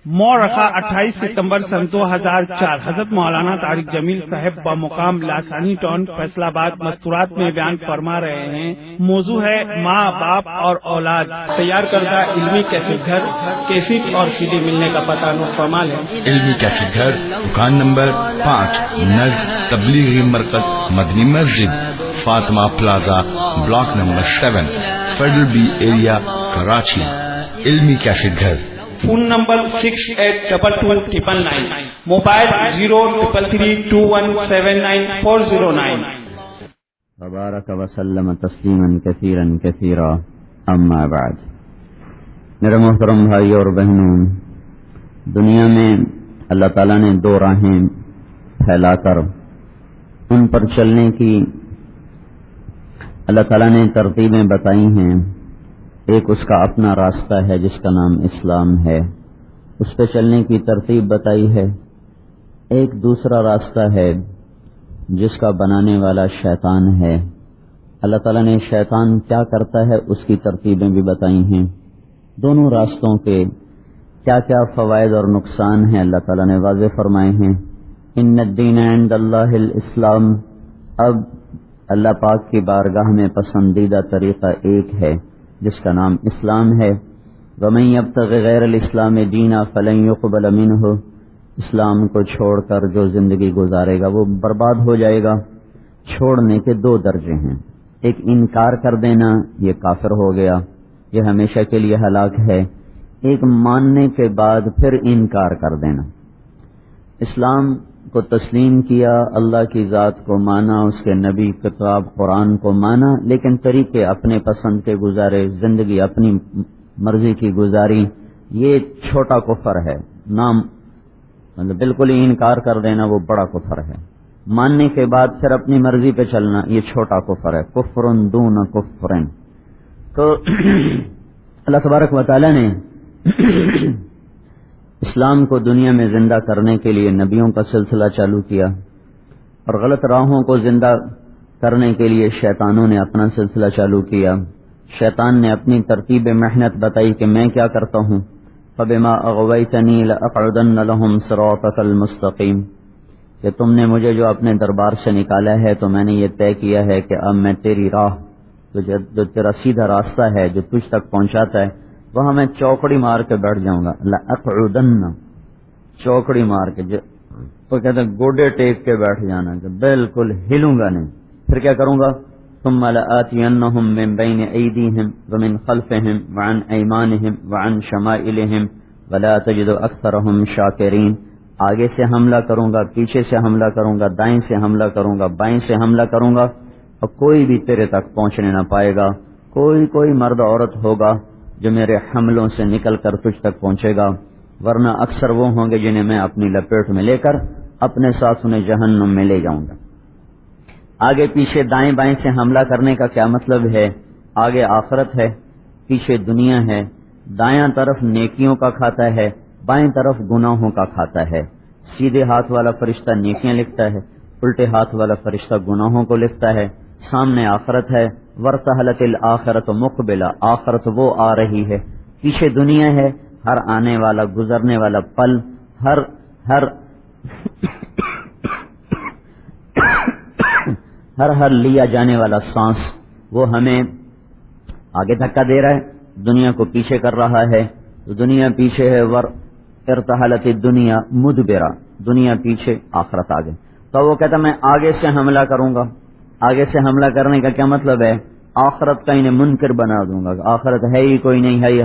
مورخہ 28 ستمبر سن 2004 حضرت مولانا طارق جمیل صاحب بمقام لاسانی ٹاؤن فیصل آباد مستورات میں بیان فرما رہے ہیں۔ موضوع ہے ماں باپ اور اولاد۔ تیار کردہ علمی کیسٹ گھر، کیسٹ اور سیڈی ملنے کا پتہ نوٹ فرما لیں۔ علمی کیسٹ گھر، دکان نمبر 5، نز تبلیغی مرکز مدنی مسجد، Fatima plaza, block number 7، federal be area, Karachi. علمی کیسٹ گھر۔ Phone number 68222999، mobile 0333217949۔ وبارک وسلم تسلیما کثیرا کثیرا، اما بعد۔ میرے محترم بھائی اور بہنوں، دنیا میں اللہ تعالیٰ نے 2 راہیں پھیلا کر ان پر چلنے کی اللہ تعالیٰ نے ترتیبیں بتائی ہیں۔ ایک اس کا اپنا راستہ ہے جس کا نام اسلام ہے، اس پہ چلنے کی ترتیب بتائی ہے۔ ایک دوسرا راستہ ہے جس کا بنانے والا شیطان ہے۔ اللہ تعالیٰ نے شیطان کیا کرتا ہے اس کی ترتیبیں بھی بتائی ہیں۔ دونوں راستوں کے کیا کیا فوائد اور نقصان ہیں اللہ تعالیٰ نے واضح فرمائے ہیں۔ ان الدین عند اللہ الاسلام، اب اللہ پاک کی بارگاہ میں پسندیدہ طریقہ ایک ہے جس کا نام اسلام ہے۔ وَمَن يَبْتَغِ غَيْرَ الْإِسْلَامِ دِينًا فَلَن يُقْبَلَ مِنْهُ، اسلام کو چھوڑ کر جو زندگی گزارے گا وہ برباد ہو جائے گا۔ چھوڑنے کے 2 درجے ہیں، ایک انکار کر دینا، یہ کافر ہو گیا، یہ ہمیشہ کے لیے ہلاک ہے۔ ایک ماننے کے بعد پھر انکار کر دینا۔ اسلام کو تسلیم کیا، اللہ کی ذات کو مانا، اس کے نبی کتاب قرآن کو مانا، لیکن طریقے اپنے پسند کے گزارے، زندگی اپنی مرضی کی گزاری، یہ چھوٹا کفر ہے۔ نام مطلب بالکل ہی انکار کر دینا وہ بڑا کفر ہے۔ ماننے کے بعد پھر اپنی مرضی پہ چلنا یہ چھوٹا کفر ہے، کفر دون کفر۔ تو اللہ تبارک و تعالی نے اسلام کو دنیا میں زندہ کرنے کے لیے نبیوں کا سلسلہ چالو کیا، اور غلط راہوں کو زندہ کرنے کے لیے شیطانوں نے اپنا سلسلہ چالو کیا۔ شیطان نے اپنی ترتیب محنت بتائی کہ میں کیا کرتا ہوں، فَبِمَا أَغْوَيْتَنِي لَأَقْعُدَنَّ لَهُمْ صِرَاطَكَ الْمُسْتَقِيمَ، کہ تم نے مجھے جو اپنے دربار سے نکالا ہے تو میں نے یہ طے کیا ہے کہ اب میں تیری راہ، جو تیرا سیدھا راستہ ہے جو تجھ تک پہنچاتا ہے، وہاں میں چوکڑی مار کے بیٹھ جاؤں گا۔ لَأَقْعُدَنَّ، چوکڑی مار کے، وہ کہتے ہیں گوڈے ٹیک کے بیٹھ جانا، کہ بالکل ہلوں گا نہیں۔ پھر کیا کروں گا، ثُمَّ لَآتِيَنَّهُم مِّن بَيْنِ أَيْدِيهِمْ وَمِنْ خَلْفِهِمْ وَعَنْ أَيْمَانِهِمْ وَعَنْ شَمَائِلِهِمْ وَلَا تَجِدُ أَكْثَرَهُمْ شَاكِرِينَ، آگے سے حملہ کروں گا، پیچھے سے حملہ کروں گا، دائیں سے حملہ کروں گا، بائیں سے حملہ کروں گا، اور کوئی بھی تیرے تک پہنچنے نہ پائے گا۔ کوئی مرد عورت ہوگا جو میرے حملوں سے نکل کر تجھ تک پہنچے گا، ورنہ اکثر وہ ہوں گے جنہیں میں اپنی لپیٹ میں لے کر اپنے ساتھ انہیں جہنم میں لے جاؤں گا۔ آگے پیچھے دائیں بائیں سے حملہ کرنے کا کیا مطلب ہے؟ آگے آخرت ہے، پیچھے دنیا ہے، دایاں طرف نیکیوں کا کھاتا ہے، بائیں طرف گناہوں کا کھاتا ہے۔ سیدھے ہاتھ والا فرشتہ نیکیاں لکھتا ہے، الٹے ہاتھ والا فرشتہ گناہوں کو لکھتا ہے۔ سامنے آخرت ہے، وَارْتَحَلَتِ الْآخِرَةُ مُقْبِلَةً، آخرت وہ آ رہی ہے، پیچھے دنیا ہے، ہر آنے والا گزرنے والا پل، ہر لیا جانے والا سانس وہ ہمیں آگے دھکا دے رہا ہے، دنیا کو پیچھے کر رہا ہے۔ تو دنیا پیچھے ہے، ارتحلت الدنیا مدبرہ، دنیا پیچھے آخرت آگے۔ تو وہ کہتا میں آگے سے حملہ کروں گا۔ آگے سے حملہ کرنے کا کیا مطلب ہے؟ آخرت کا انہیں منکر بنا دوں گا، آخرت ہے ہی کوئی نہیں، ہے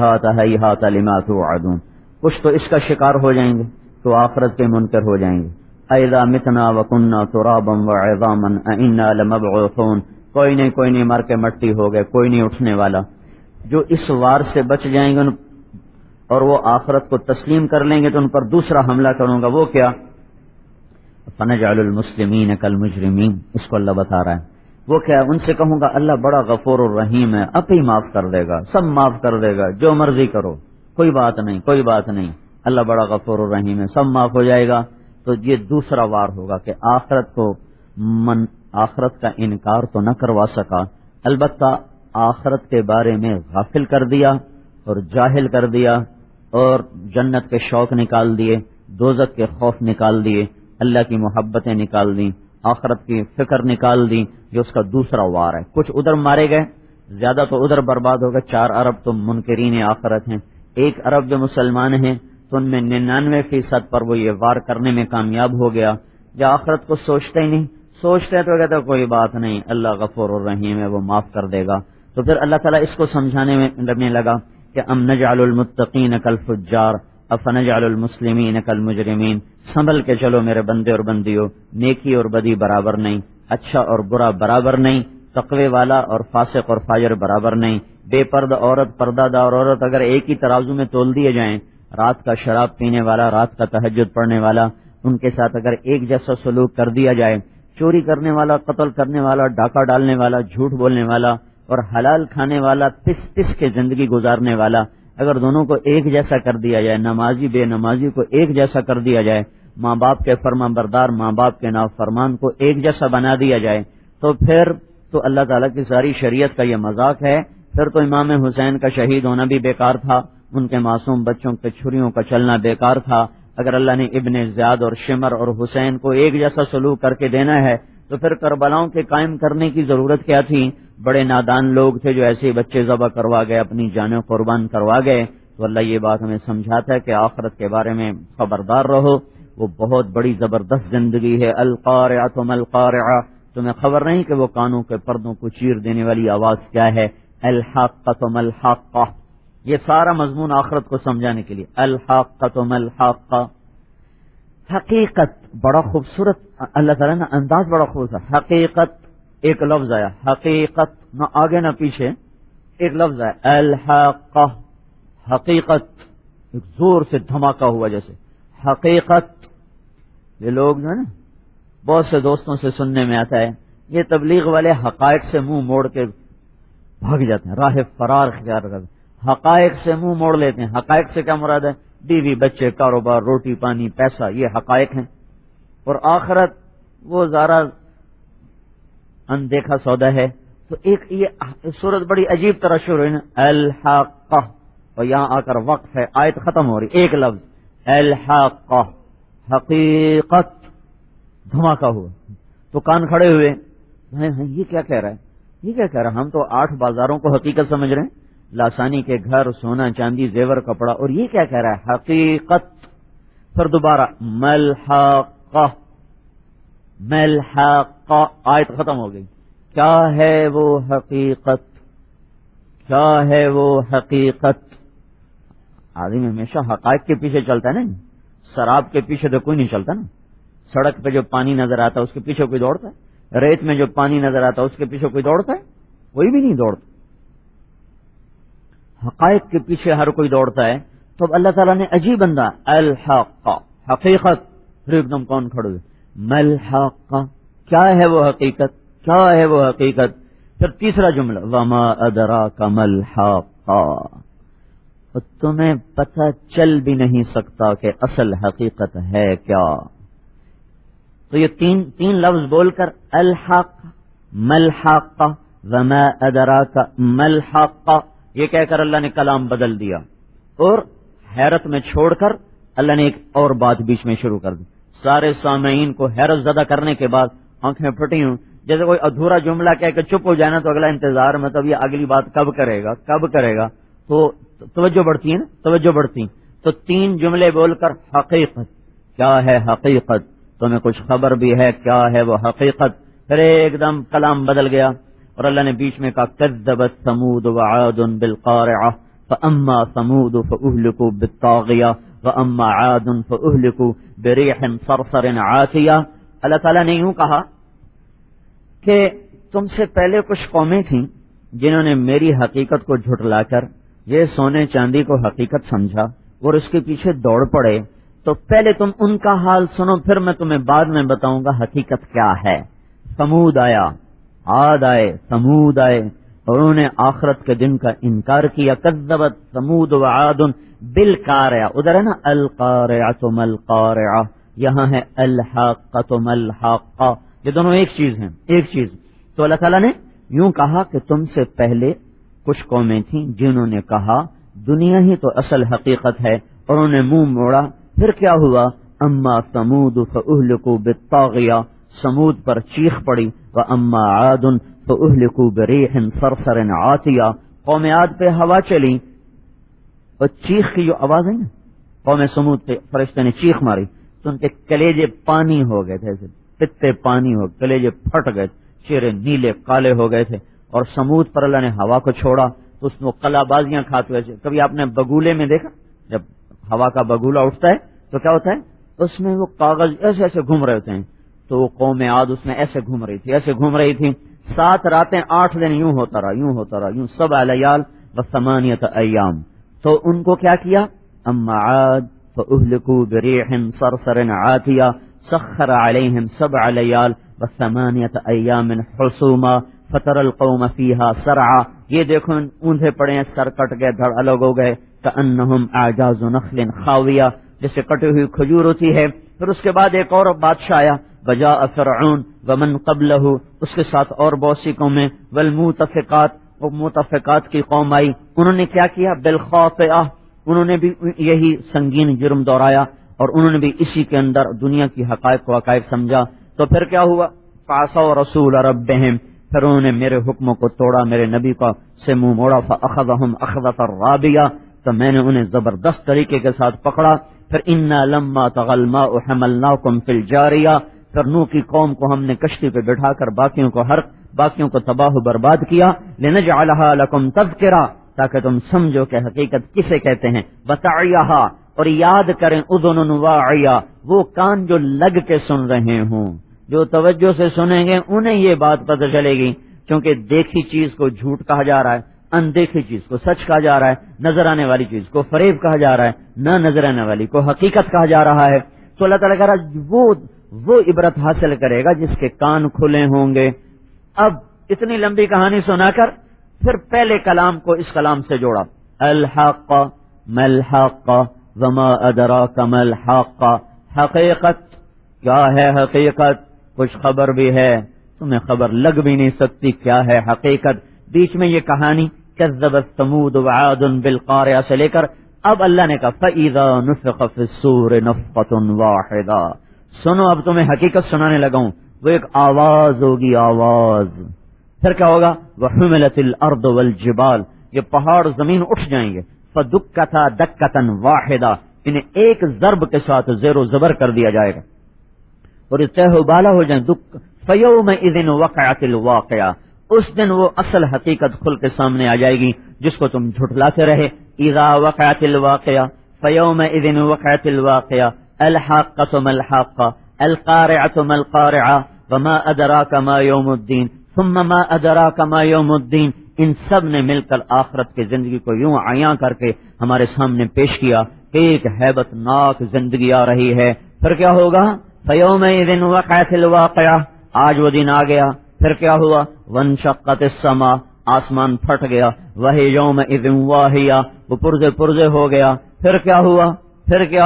ہاتھ لما توعدون، کچھ تو اس کا شکار ہو جائیں گے تو آخرت کے منکر ہو جائیں گے۔ اذا متنا وكنا ترابا وعظاما انا لمبعوثون، کوئی نہیں مر کے مٹی ہو گئے، کوئی نہیں اٹھنے والا۔ جو اس وار سے بچ جائیں گے اور وہ آخرت کو تسلیم کر لیں گے تو ان پر دوسرا حملہ کروں گا، وہ کیا؟ فنجعل المسلمین کالمجرمین، اس کو اللہ بتا رہا ہے۔ وہ کیا؟ ان سے کہوں گا اللہ بڑا غفور الرحیم ہے، اب ہی معاف کر دے گا، سب معاف کر دے گا، جو مرضی کرو، کوئی بات نہیں، اللہ بڑا غفور الرحیم ہے، سب معاف ہو جائے گا۔ تو یہ دوسرا وار ہوگا کہ آخرت کا انکار تو نہ کروا سکا، البتہ آخرت کے بارے میں غافل کر دیا اور جاہل کر دیا اور جنت کے شوق نکال دیے، دوزخ کے خوف نکال دیے، اللہ کی محبتیں نکال دیں، آخرت کی فکر نکال دی، یہ اس کا دوسرا وار ہے۔ کچھ ادھر مارے گئے، زیادہ تو ادھر برباد ہو گئے۔ 4 ارب تو منکرین آخرت ہیں، 1 ارب جو مسلمان ہیں تو ان میں 99% پر وہ یہ وار کرنے میں کامیاب ہو گیا، جو آخرت کو سوچتے ہی نہیں، سوچتے تو کہتے کوئی بات نہیں، اللہ غفور الرحیم ہے، وہ معاف کر دے گا۔ تو پھر اللہ تعالیٰ اس کو سمجھانے میں لگنے لگا کہ ام نجعل المتقین کالفجار افنجعل المسلمین کالمجرمین، سنبھل کے چلو میرے بندے اور بندیوں، نیکی اور بدی برابر نہیں، اچھا اور برا برابر نہیں، تقوی والا اور فاسق اور فاجر برابر نہیں، بے پردہ عورت پردہ دار عورت اگر ایک ہی ترازو میں تول دیے جائیں، رات کا شراب پینے والا، رات کا تہجد پڑھنے والا، ان کے ساتھ اگر ایک جیسا سلوک کر دیا جائے، چوری کرنے والا، قتل کرنے والا، ڈاکہ ڈالنے والا، جھوٹ بولنے والا اور حلال کھانے والا، پس کے زندگی گزارنے والا، اگر دونوں کو ایک جیسا کر دیا جائے، نمازی بے نمازی کو ایک جیسا کر دیا جائے، ماں باپ کے فرمان بردار ماں باپ کے نافرمان کو ایک جیسا بنا دیا جائے، تو پھر تو اللہ تعالیٰ کی ساری شریعت کا یہ مذاق ہے۔ پھر تو امام حسین کا شہید ہونا بھی بیکار تھا، ان کے معصوم بچوں کے چھریوں کا چلنا بیکار تھا۔ اگر اللہ نے ابن زیاد اور شمر اور حسین کو ایک جیسا سلوک کر کے دینا ہے تو پھر کربلاؤں کے قائم کرنے کی ضرورت کیا تھی؟ بڑے نادان لوگ تھے جو ایسے بچے ذبح کروا گئے، اپنی جانیں قربان کروا گئے۔ تو اللہ یہ بات ہمیں سمجھاتا ہے کہ آخرت کے بارے میں خبردار رہو، وہ بہت بڑی زبردست زندگی ہے۔ القارعۃ ما القارعۃ، تمہیں خبر نہیں کہ وہ کانوں کے پردوں کو چیر دینے والی آواز کیا ہے؟ الحاقۃ ما الحاقۃ، یہ سارا مضمون آخرت کو سمجھانے کے لیے۔ الحاقۃ ما الحاقۃ، حقیقت، بڑا خوبصورت اللہ تعالیٰ نے انداز بڑا خوبصورت۔ حقیقت ایک لفظ آیا، حقیقت نہ آگے نہ پیچھے، ایک لفظ آیا الحاقہ، حقیقت، ایک زور سے دھماکہ ہوا جیسے حقیقت۔ یہ لوگ جو ہے نا بہت سے دوستوں سے سننے میں آتا ہے یہ تبلیغ والے حقائق سے منہ موڑ کے بھاگ جاتے ہیں، راہ فرار اختیار کرتے ہیں، حقائق سے منہ موڑ لیتے ہیں۔ حقائق سے کیا مراد ہے؟ بیوی بچے، کاروبار، روٹی پانی، پیسہ، یہ حقائق ہیں۔ اور آخرت وہ ذرا اندیکھا سودا ہے۔ تو ایک یہ صورت بڑی عجیب طرح شروع ہے، الحاقہ، اور یہاں آ کر وقت ہے، آیت ختم ہو رہی، ایک لفظ الحاقہ، حقیقت، دھماکہ ہوا تو کان کھڑے ہوئے، یہ کیا کہہ رہا ہے؟ یہ کیا کہہ رہا ہے؟ ہم تو 8 بازاروں کو حقیقت سمجھ رہے ہیں، لاسانی کے گھر، سونا چاندی زیور کپڑا، اور یہ کیا کہہ رہا ہے؟ حقیقت۔ پھر دوبارہ ملحقہ، ملحقہ، آیت ختم ہو گئی۔ کیا ہے وہ حقیقت؟ کیا ہے وہ حقیقت؟ آدمی ہمیشہ حقائق کے پیچھے چلتا ہے نا، شراب کے پیچھے تو کوئی نہیں چلتا نا۔ سڑک پہ جو پانی نظر آتا ہے اس کے پیچھے کوئی دوڑتا ہے؟ ریت میں جو پانی نظر آتا ہے اس کے پیچھے کوئی دوڑتا ہے؟ کوئی بھی نہیں دوڑتا۔ حقائق کے پیچھے ہر کوئی دوڑتا ہے۔ تو اب اللہ تعالیٰ نے عجیب انداز، الحاقہ، حقیقت، پھر ایک دم کون کھڑے ہوئے، ملحقہ، کیا ہے وہ حقیقت؟ کیا ہے وہ حقیقت؟ پھر تیسرا جملہ، وما ادراک ملحقہ، تمہیں پتہ چل بھی نہیں سکتا کہ اصل حقیقت ہے کیا۔ تو یہ تین لفظ بول کر الحق، ملحقہ، وما ادراک ملحقہ، یہ کہہ کر اللہ نے کلام بدل دیا، اور حیرت میں چھوڑ کر اللہ نے ایک اور بات بیچ میں شروع کر دی۔ سارے سامعین کو حیرت زدہ کرنے کے بعد آنکھیں پھٹی ہوں، جیسے کوئی ادھورا جملہ کہہ کے چپ ہو جانا تو اگلا انتظار، مطلب یہ اگلی بات کب کرے گا کب کرے گا، تو توجہ بڑھتی ہے نا، توجہ بڑھتی۔ تو 3 جملے بول کر حقیقت، کیا ہے حقیقت؟ تمہیں کچھ خبر بھی ہے کیا ہے وہ حقیقت؟ پھر ایک دم کلام بدل گیا اور اللہ نے بیچ میں کہا کذبت ثمود وعاد بالقارعہ فاما ثمود فاہلکوا بالطاغیہ واما عاد فاہلکوا بریح صرصر عاتیہ۔ اللہ تعالیٰ نے یوں کہا کہ تم سے پہلے کچھ قومیں تھیں جنہوں نے میری حقیقت کو جھٹلا کر یہ سونے چاندی کو حقیقت سمجھا اور اس کے پیچھے دوڑ پڑے، تو پہلے تم ان کا حال سنو، پھر میں تمہیں بعد میں بتاؤں گا حقیقت کیا ہے۔ ثمود آیا، عاد آئے، ثمود آئے، اور انہوں نے آخرت کے دن کا انکار کیا۔ کذبت ثمود وعاد بالقارعہ، ادھر ہے نا القارعۃ ما القارعہ، یہاں ہے الحاقۃ ما الحاقہ، یہ دونوں ایک چیز ہیں، ایک چیز۔ تو اللہ تعالیٰ نے یوں کہا کہ تم سے پہلے کچھ قومیں تھیں جنہوں نے کہا دنیا ہی تو اصل حقیقت ہے، اور انہوں نے منہ موڑا. پھر کیا ہوا؟ اما ثمود فاہلکوا بالطاغیہ، سمود پر چیخ پڑی. واما عاد فاہلکوا بریح صرصر عاتیہ، قوم عاد پہ ہوا چلی اور چیخ کی جو آواز ہے نا، قوم سمود پہ فرشتے نے چیخ ماری تو ان کے کلیجے پانی ہو گئے تھے، ایسے پتے پانی ہو، کلیجے پھٹ گئے، چہرے نیلے کالے ہو گئے تھے. اور سمود پر اللہ نے ہوا کو چھوڑا تو اس میں قلا بازیاں کھاتے ہوئے. کبھی آپ نے بگولے میں دیکھا جب ہوا کا بگولا اٹھتا ہے تو کیا ہوتا ہے؟ اس میں وہ کاغذ ایسے ایسے گھوم رہے ہوتے ہیں. تو وہ قوم عاد اس میں ایسے گھوم رہی تھی، ایسے گھوم رہی تھی. 7 راتیں 8 دن یوں ہوتا رہا، یوں ہوتا رہا، یوں 7 لیال و 8 ایام. تو ان کو کیا کیا؟ اما عاد فاہلکوا بریح صرصر عاتیہ سخر علیہم 7 لیال و 8 ایام حسوما فتر القوم فیہا سرعا. یہ دیکھو اونھے پڑے ہیں، سر کٹ گئے، دھڑ الگ ہو گئے. کأنہم اعجاز نخل خاویہ، جیسے کٹی ہوئی کھجور ہوتی ہے. پھر اس کے بعد ایک اور بادشاہ آیا، وجاء فرعون ومن قبلہ، اس کے ساتھ اور بہت سی قومیں. والمؤتفقات، وہ متفقات کی قوم آئی. انہوں نے کیا کیا؟ بالخاطئہ، انہوں نے بھی یہی سنگین جرم دہرایا اور انہوں نے بھی اسی کے اندر دنیا کی حقائق کو حقائق سمجھا. تو پھر کیا ہوا؟ فعصوا رسول ربہم، پھر انہوں نے میرے حکموں کو توڑا، میرے نبی کا سے منہ موڑا. فاخذہم اخذۃ رابیہ، تو میں نے انہیں زبردست طریقے کے ساتھ پکڑا. پھر انا لما طغى الماء حملناکم فی الجاریہ، پھر نوح کی قوم کو ہم نے کشتی پہ بٹھا کر باقیوں کو تباہ و برباد کیا. لنجعلها لکم تذکرہ، تاکہ تم سمجھو کہ حقیقت کسے کہتے ہیں. وتعیھا، اور یاد کریں، اذن واعیہ، وہ کان جو لگ کے سن رہے ہوں، جو توجہ سے سنیں گے انہیں یہ بات پتہ چلے گی. کیونکہ دیکھی چیز کو جھوٹ کہا جا رہا ہے، اندیکھی چیز کو سچ کہا جا رہا ہے، نظر آنے والی چیز کو فریب کہا جا رہا ہے، نہ نظر آنے والی کو حقیقت کہا جا رہا ہے. تو اللہ تعالیٰ کہہ رہا وہ عبرت حاصل کرے گا جس کے کان کھلے ہوں گے. اب اتنی لمبی کہانی سنا کر پھر پہلے کلام کو اس کلام سے جوڑا. الحق ملحق وما ادراک ملحق، حقیقت کیا ہے؟ حقیقت کچھ خبر بھی ہے، تمہیں خبر لگ بھی نہیں سکتی کیا ہے حقیقت. بیچ میں یہ کہانی کذبت ثمود وعاد بالقارعہ سے لے کر اب اللہ نے کہا فَإِذَا نُفِخَ فِي الصُّورِ نَفْخَةٌ وَاحِدَةٌ. سنو اب تمہیں حقیقت سنانے لگا ہوں. وہ ایک آواز ہوگی، آواز. پھر کیا ہوگا؟ وَحُمِلَتِ الْأَرْضُ وَالْجِبَالُ، یہ پہاڑ زمین اٹھ جائیں گے. فَدُكَّتَا دَكَّةً وَاحِدَةً، انہیں ایک ضرب کے ساتھ زیر و زبر کر دیا جائے گا اور یہ تہ و بالا ہو جائیں. فَيَوْمَئِذٍ وَقَعَتِ الْوَاقِعَةُ، اس دن وہ اصل حقیقت کھل کے سامنے آ جائے گی جس کو تم جھٹلاتے رہے. اذا وقعت الواقعہ فیومئذ وقعت الواقعہ الحاقۃ ما الحاقۃ القارعۃ ما القارعۃ وما ادراک ما یوم الدین ثم ما ادراک ما یوم الدین. ان سب نے مل کر آخرت کی زندگی کو یوں عیاں کر کے ہمارے سامنے پیش کیا کہ ایک ہیبت ناک زندگی آ رہی ہے. پھر کیا ہوگا؟ فیومئذ وقعت الواقعہ، آج وہ دن آ گیا. پھر کیا ہوا؟ وانشقت السماء، آسمان پھٹ گیا. وہی یومئذ واہیہ، وہ پرزے ہو گیا. پھر کیا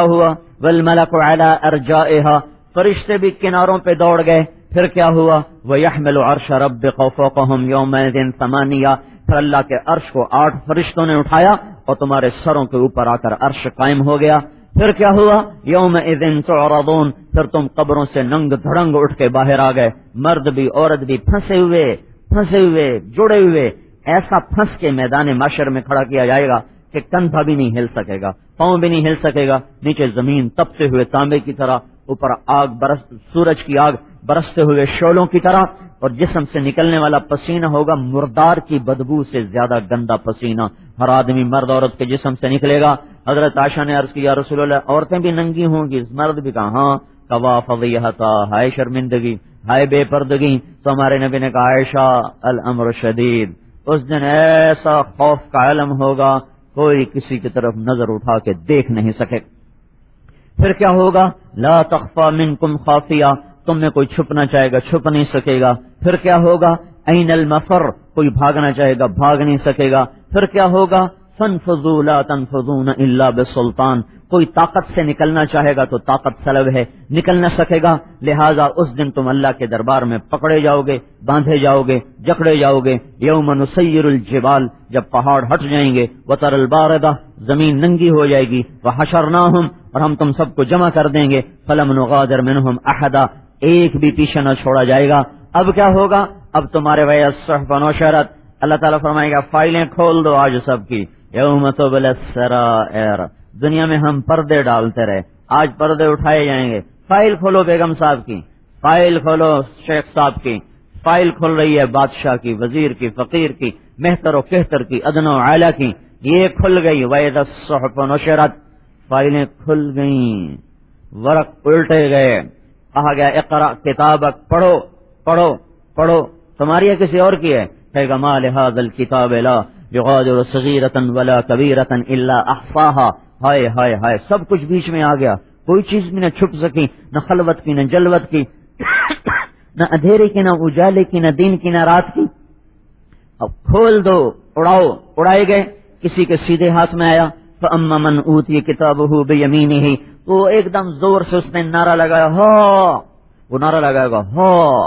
ہوا؟ والملک علی ارجائها، فرشتے بھی کناروں پہ دوڑ گئے. پھر کیا ہوا؟ ویحمل عرش ربک فوقہم یومئذ ثمانیہ، پھر اللہ کے عرش کو 8 فرشتوں نے اٹھایا اور تمہارے سروں کے اوپر آ کر عرش قائم ہو گیا. پھر کیا ہوا؟ یومئذ تعرضون، پھر تم قبروں سے ننگ دھڑنگ اٹھ کے باہر آ گئے، مرد بھی عورت بھی پھنسے ہوئے جڑے ہوئے. ایسا پھنس کے میدان محشر میں کھڑا کیا جائے گا کہ کندھا بھی نہیں ہل سکے گا، پاؤں بھی نہیں ہل سکے گا. نیچے زمین تپتے ہوئے تانبے کی طرح، اوپر سورج کی آگ برستے ہوئے شعلوں کی طرح، اور جسم سے نکلنے والا پسینہ ہوگا مردار کی بدبو سے زیادہ گندا پسینہ. ہر آدمی مرد عورت کے جسم سے نکلے گا. حضرت عائشہ نے عرض کی یا رسول اللہ، عورتیں بھی ننگی ہوں گی؟ مرد بھی کہا ہاں. کوا فضیحتا، ہائے شرمندگی، ہائے بے پردگی. تو ہمارے نبی نے کہا عائشہ الامر شدید، اس دن ایسا خوف کا علم ہوگا کوئی کسی کی طرف نظر اٹھا کے دیکھ نہیں سکے. پھر کیا ہوگا؟ لا تخفى منکم خافیہ، تم میں کوئی چھپنا چاہے گا چھپ نہیں سکے گا. پھر کیا ہوگا؟ این المفر، کوئی بھاگنا چاہے گا بھاگ نہیں سکے گا. پھر کیا ہوگا؟ فانفذوا لا تنفذون الا بسلطان، کوئی طاقت سے نکلنا چاہے گا تو طاقت سلب ہے، نکل نہ سکے گا، لہذا اس دن تم اللہ کے دربار میں پکڑے جاؤ گے، باندھے جاؤ گے، جکڑے جاؤ گے۔ یوم نسیر الجبال، جب پہاڑ ہٹ جائیں گے، وتر الباردہ، زمین ننگی ہو جائے گی، وحشرناہم، اور ہم تم سب کو جمع کر دیں گے، فلم نغادر منہم احدا، ایک بھی پیچھے نہ چھوڑا جائے گا۔ اب کیا ہوگا؟ اب تمہارے الصحف نشرت، اللہ تعالیٰ فرمائے گا فائلیں کھول دو آج سب کی، یوم تبلی السرائر، دنیا میں ہم پردے ڈالتے رہے، آج پردے اٹھائے جائیں گے۔ فائل کھولو بیگم صاحب کی، فائل کھولو شیخ صاحب کی، فائل کھل رہی ہے بادشاہ کی، وزیر کی، فقیر کی، مہتر و کہتر کی، ادنا و اعلیٰ کی، یہ کھل گئی۔ وَإِذَا الصُّحُفُ نُشِرَتْ، فائلیں کھل گئیں، ورق الٹے گئے، کہا گیا اقرأ کتابک، پڑھو پڑھو پڑھو، تمہاری ہے کسی اور کی ہے؟ کہے گا ما لهذا الكتاب لا یغادر صغیرة ولا کبیرة الا احصاها، ہائے ہائے ہائے، سب کچھ بیچ میں آ گیا، کوئی چیز بھی نہ چھپ سکی، نہ خلوت کی، نہ جلوت کی، نہ اندھیرے کی، نہ اجالے کی، نہ دن کی، نہ رات کی۔ اب کھول دو، اڑاؤ، اڑائے گئے، کسی کے سیدھے ہاتھ میں آیا، فَأَمَّا مَنْ أُوتِيَ كِتَابَهُ بِيَمِينِهِ، تو ایک دم زور سے اس نے نعرہ لگایا، ہاں، وہ نعرہ لگائے گا ہاں،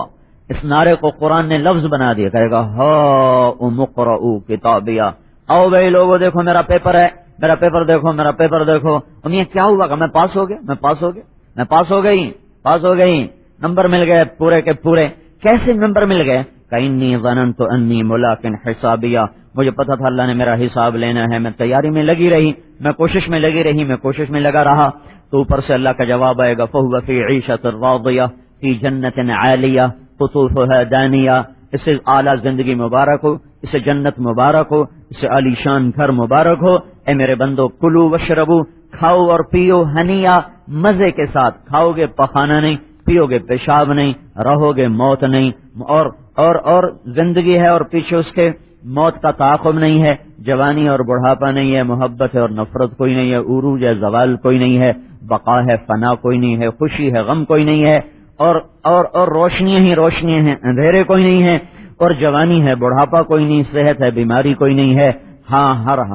اس نعرے کو قرآن نے لفظ بنا دیا، کہے گا ہاں مقرؤ کتابیہ، آؤ بھائی لوگوں دیکھو میرا پیپر ہے، میرا پیپر دیکھو، میرا پیپر دیکھو۔ اور یہ کیا ہوا کہ میں پاس ہو گیا، میں پاس ہو گیا، میں پاس ہو گئی، پاس ہو گئی، نمبر مل گئے پورے کے پورے۔ کیسے نمبر مل گئے؟ کَإِنِّي ظَنَنْتُ أَنِّي مُلَاقٍ حِسَابِيَّ، مجھے پتا تھا اللہ نے میرا حساب لینا ہے، میں تیاری میں لگی رہی، میں کوشش میں لگی رہی، میں کوشش میں لگا رہا، تو اوپر سے اللہ کا جواب آئے گا فَهُوَ فِي عِيشَةٍ رَاضِيَةٍ فِي جَنَّةٍ عَالِيَةٍ قطوفها دانیہ، اسے اعلیٰ زندگی مبارک ہو، اسے جنت مبارک ہو، اسے عالی شان گھر مبارک ہو۔ اے میرے بندو کلو وشربو، کھاؤ اور پیو، ہنیا، مزے کے ساتھ، کھاؤ گے پخانا نہیں، پیو گے پیشاب نہیں، رہو گے موت نہیں، اور زندگی ہے اور پیچھے اس کے موت کا تعاقب نہیں ہے، جوانی اور بڑھاپا نہیں ہے، محبت ہے اور نفرت کوئی نہیں ہے، عروج ہے زوال کوئی نہیں ہے، بقا ہے فنا کوئی نہیں ہے، خوشی ہے غم کوئی نہیں ہے، اور روشنیاں ہی روشنیاں ہیں، اندھیرے کوئی نہیں ہے، اور جوانی ہے بڑھاپا کوئی نہیں، صحت ہے بیماری کوئی نہیں ہے۔ ہاں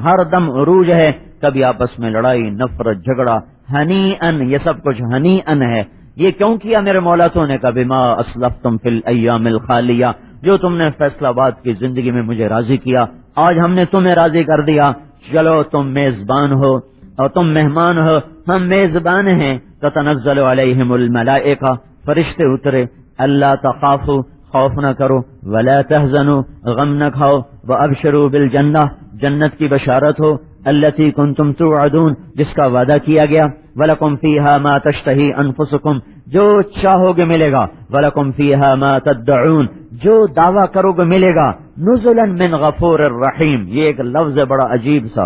ہر دم عروج ہے، کبھی آپس میں لڑائی، نفرت، جھگڑا، ہنی ان، یہ سب کچھ ہنی ان ہے۔ یہ کیوں کیا میرے مولا تو نے؟ کبھی ما اسلفتم فی الایام الخالیہ، جو تم نے فیصلہ باد کی زندگی میں مجھے راضی کیا، آج ہم نے تمہیں راضی کر دیا، چلو تم میزبان ہو اور تم مہمان ہو، ہم میزبان ہیں۔ تتنزل علیہم الملائکہ، فرشتے اترے، اللہ تخافوا، خوف نہ کرو، ولا تحزنوا، غم نہ کھاؤ، وابشروا بالجنہ، جنت کی بشارت ہو، التی کنتم توعدون، جس کا وعدہ کیا گیا، ولکم فیہا ما تشتہی انفسکم، جو چاہو گے ملے گا، ولکم فیہا ما تدعون، جو دعویٰ کرو گے ملے گا، نزلا من غفور الرحیم، یہ ایک لفظ ہے بڑا عجیب سا،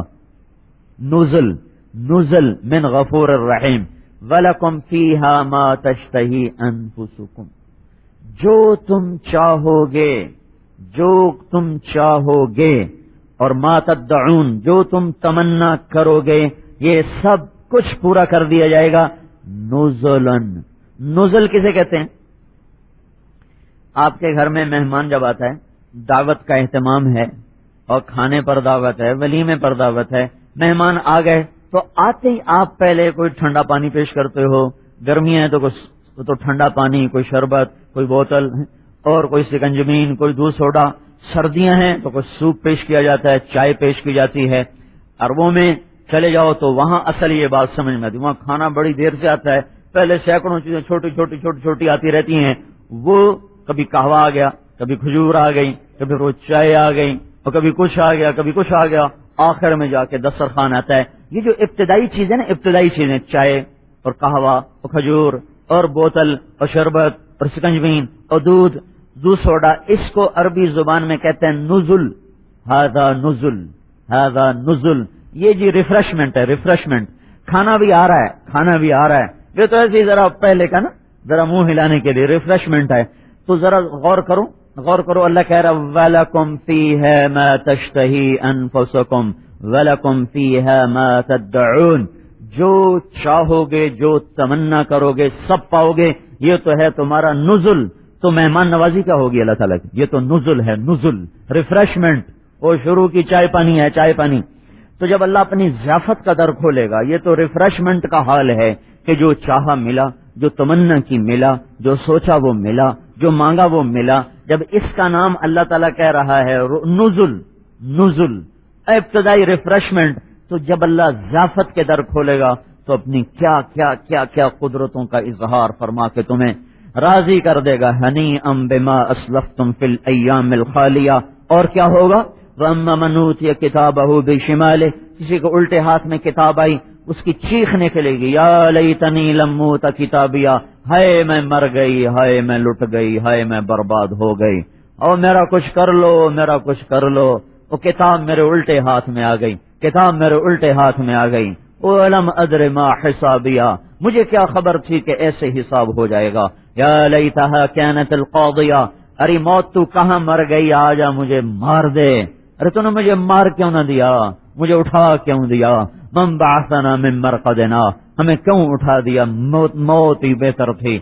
نزل من غفور الرحیم، وَلَكُمْ فِيهَا مَا تَشْتَهِي أَنفُسُكُمْ، جو تم چاہو گے اور ما تدعون، جو تم تمنا کرو گے، یہ سب کچھ پورا کر دیا جائے گا۔ نزل کسے کہتے ہیں؟ آپ کے گھر میں مہمان جب آتا ہے، دعوت کا اہتمام ہے اور کھانے پر دعوت ہے، ولیمے پر دعوت ہے، مہمان آ گئے تو آتے ہی آپ پہلے کوئی ٹھنڈا پانی پیش کرتے ہو، گرمیاں ہیں تو ٹھنڈا پانی، کوئی شربت، کوئی بوتل اور کوئی سکنجمین، کوئی دودھ سوڈا، سردیاں ہیں تو کوئی سوپ پیش کیا جاتا ہے، چائے پیش کی جاتی ہے۔ عربوں میں چلے جاؤ تو وہاں اصل یہ بات سمجھ میں آتی، وہاں کھانا بڑی دیر سے آتا ہے، پہلے سینکڑوں چیزیں چھوٹی آتی رہتی ہیں، وہ کبھی قہوہ آ گیا، کبھی کھجور آ گئی، کبھی روز چائے آ گئی، اور کبھی کچھ آ گیا، کبھی کچھ آ گیا، آخر میں جا کے دسترخوان آتا ہے۔ یہ جو ابتدائی چیزیں نا، ابتدائی چیزیں، چائے اور قہوہ اور کھجور اور بوتل اور شربت اور سکنجبین اور دودھ سوڈا، اس کو عربی زبان میں کہتے ہیں نزل، ہذا نزل، یہ جی ریفریشمنٹ ہے، ریفریشمنٹ، کھانا بھی آ رہا ہے، یہ تو ایسے ذرا پہلے کا نا، ذرا منہ ہلانے کے لیے ریفریشمنٹ ہے۔ تو ذرا غور کرو، اللہ کہہ رہا وَلَكُمْ فِيهَا مَا تَشْتَهِي أَنفُسُكُمْ وَلَكُمْ فِيهَا مَا تَدَّعُونَ، جو چاہو گے، جو تمنا کرو گے، سب پاؤ گے، یہ تو ہے تمہارا نزل۔ تو مہمان نوازی کیا ہوگی اللہ تعالیٰ کی؟ یہ تو نزل ہے، نزل، ریفریشمنٹ، وہ شروع کی چائے پانی ہے، چائے پانی۔ تو جب اللہ اپنی ضیافت کا در کھولے گا، یہ تو ریفریشمنٹ کا حال ہے کہ جو چاہا ملا، جو تمنا کی ملا، جو سوچا وہ ملا، جو مانگا وہ ملا. جب اس کا نام اللہ تعالیٰ کہہ رہا ہے نزل ابتدائی ریفریشمنٹ، تو جب اللہ ضیافت کے در کھولے گا تو اپنی کیا کیا کیا کیا قدرتوں کا اظہار فرما کے تمہیں راضی کر دے گا. ہنیئا بما اسلفتم فی الایام الخالیہ. اور کیا ہوگا؟ وَأَمَّا مَنْ أُوتِيَ كِتَابَهُ بِشِمَالِهِ. کسی کو الٹے ہاتھ میں کتاب آئی، اس کی چیخ نکلے گی، یا لیتنی لم اوت کتابیا، ہائے میں مر گئی، ہائے میں لٹ گئی، ہائے میں برباد ہو گئی، اور میرا کچھ کر لو، میرا کچھ کر لو. وہ کتاب میرے الٹے ہاتھ میں آ گئی، کتاب میرے الٹے ہاتھ میں آ گئی. وَلَمْ أَدْرِ مَا حِسَابِيَا. مجھے کیا خبر تھی کہ ایسے حساب ہو جائے گا. یا لیتہا كانت القاضیہ. ارے موت تو کہاں مر گئی، آجا مجھے مار دے. ارے تو نے مجھے مار کیوں نہ دیا، مجھے اٹھا کیوں دیا. من بعثنا من مرقدنا. ہمیں کیوں اٹھا دیا، موت ہی بہتر تھی.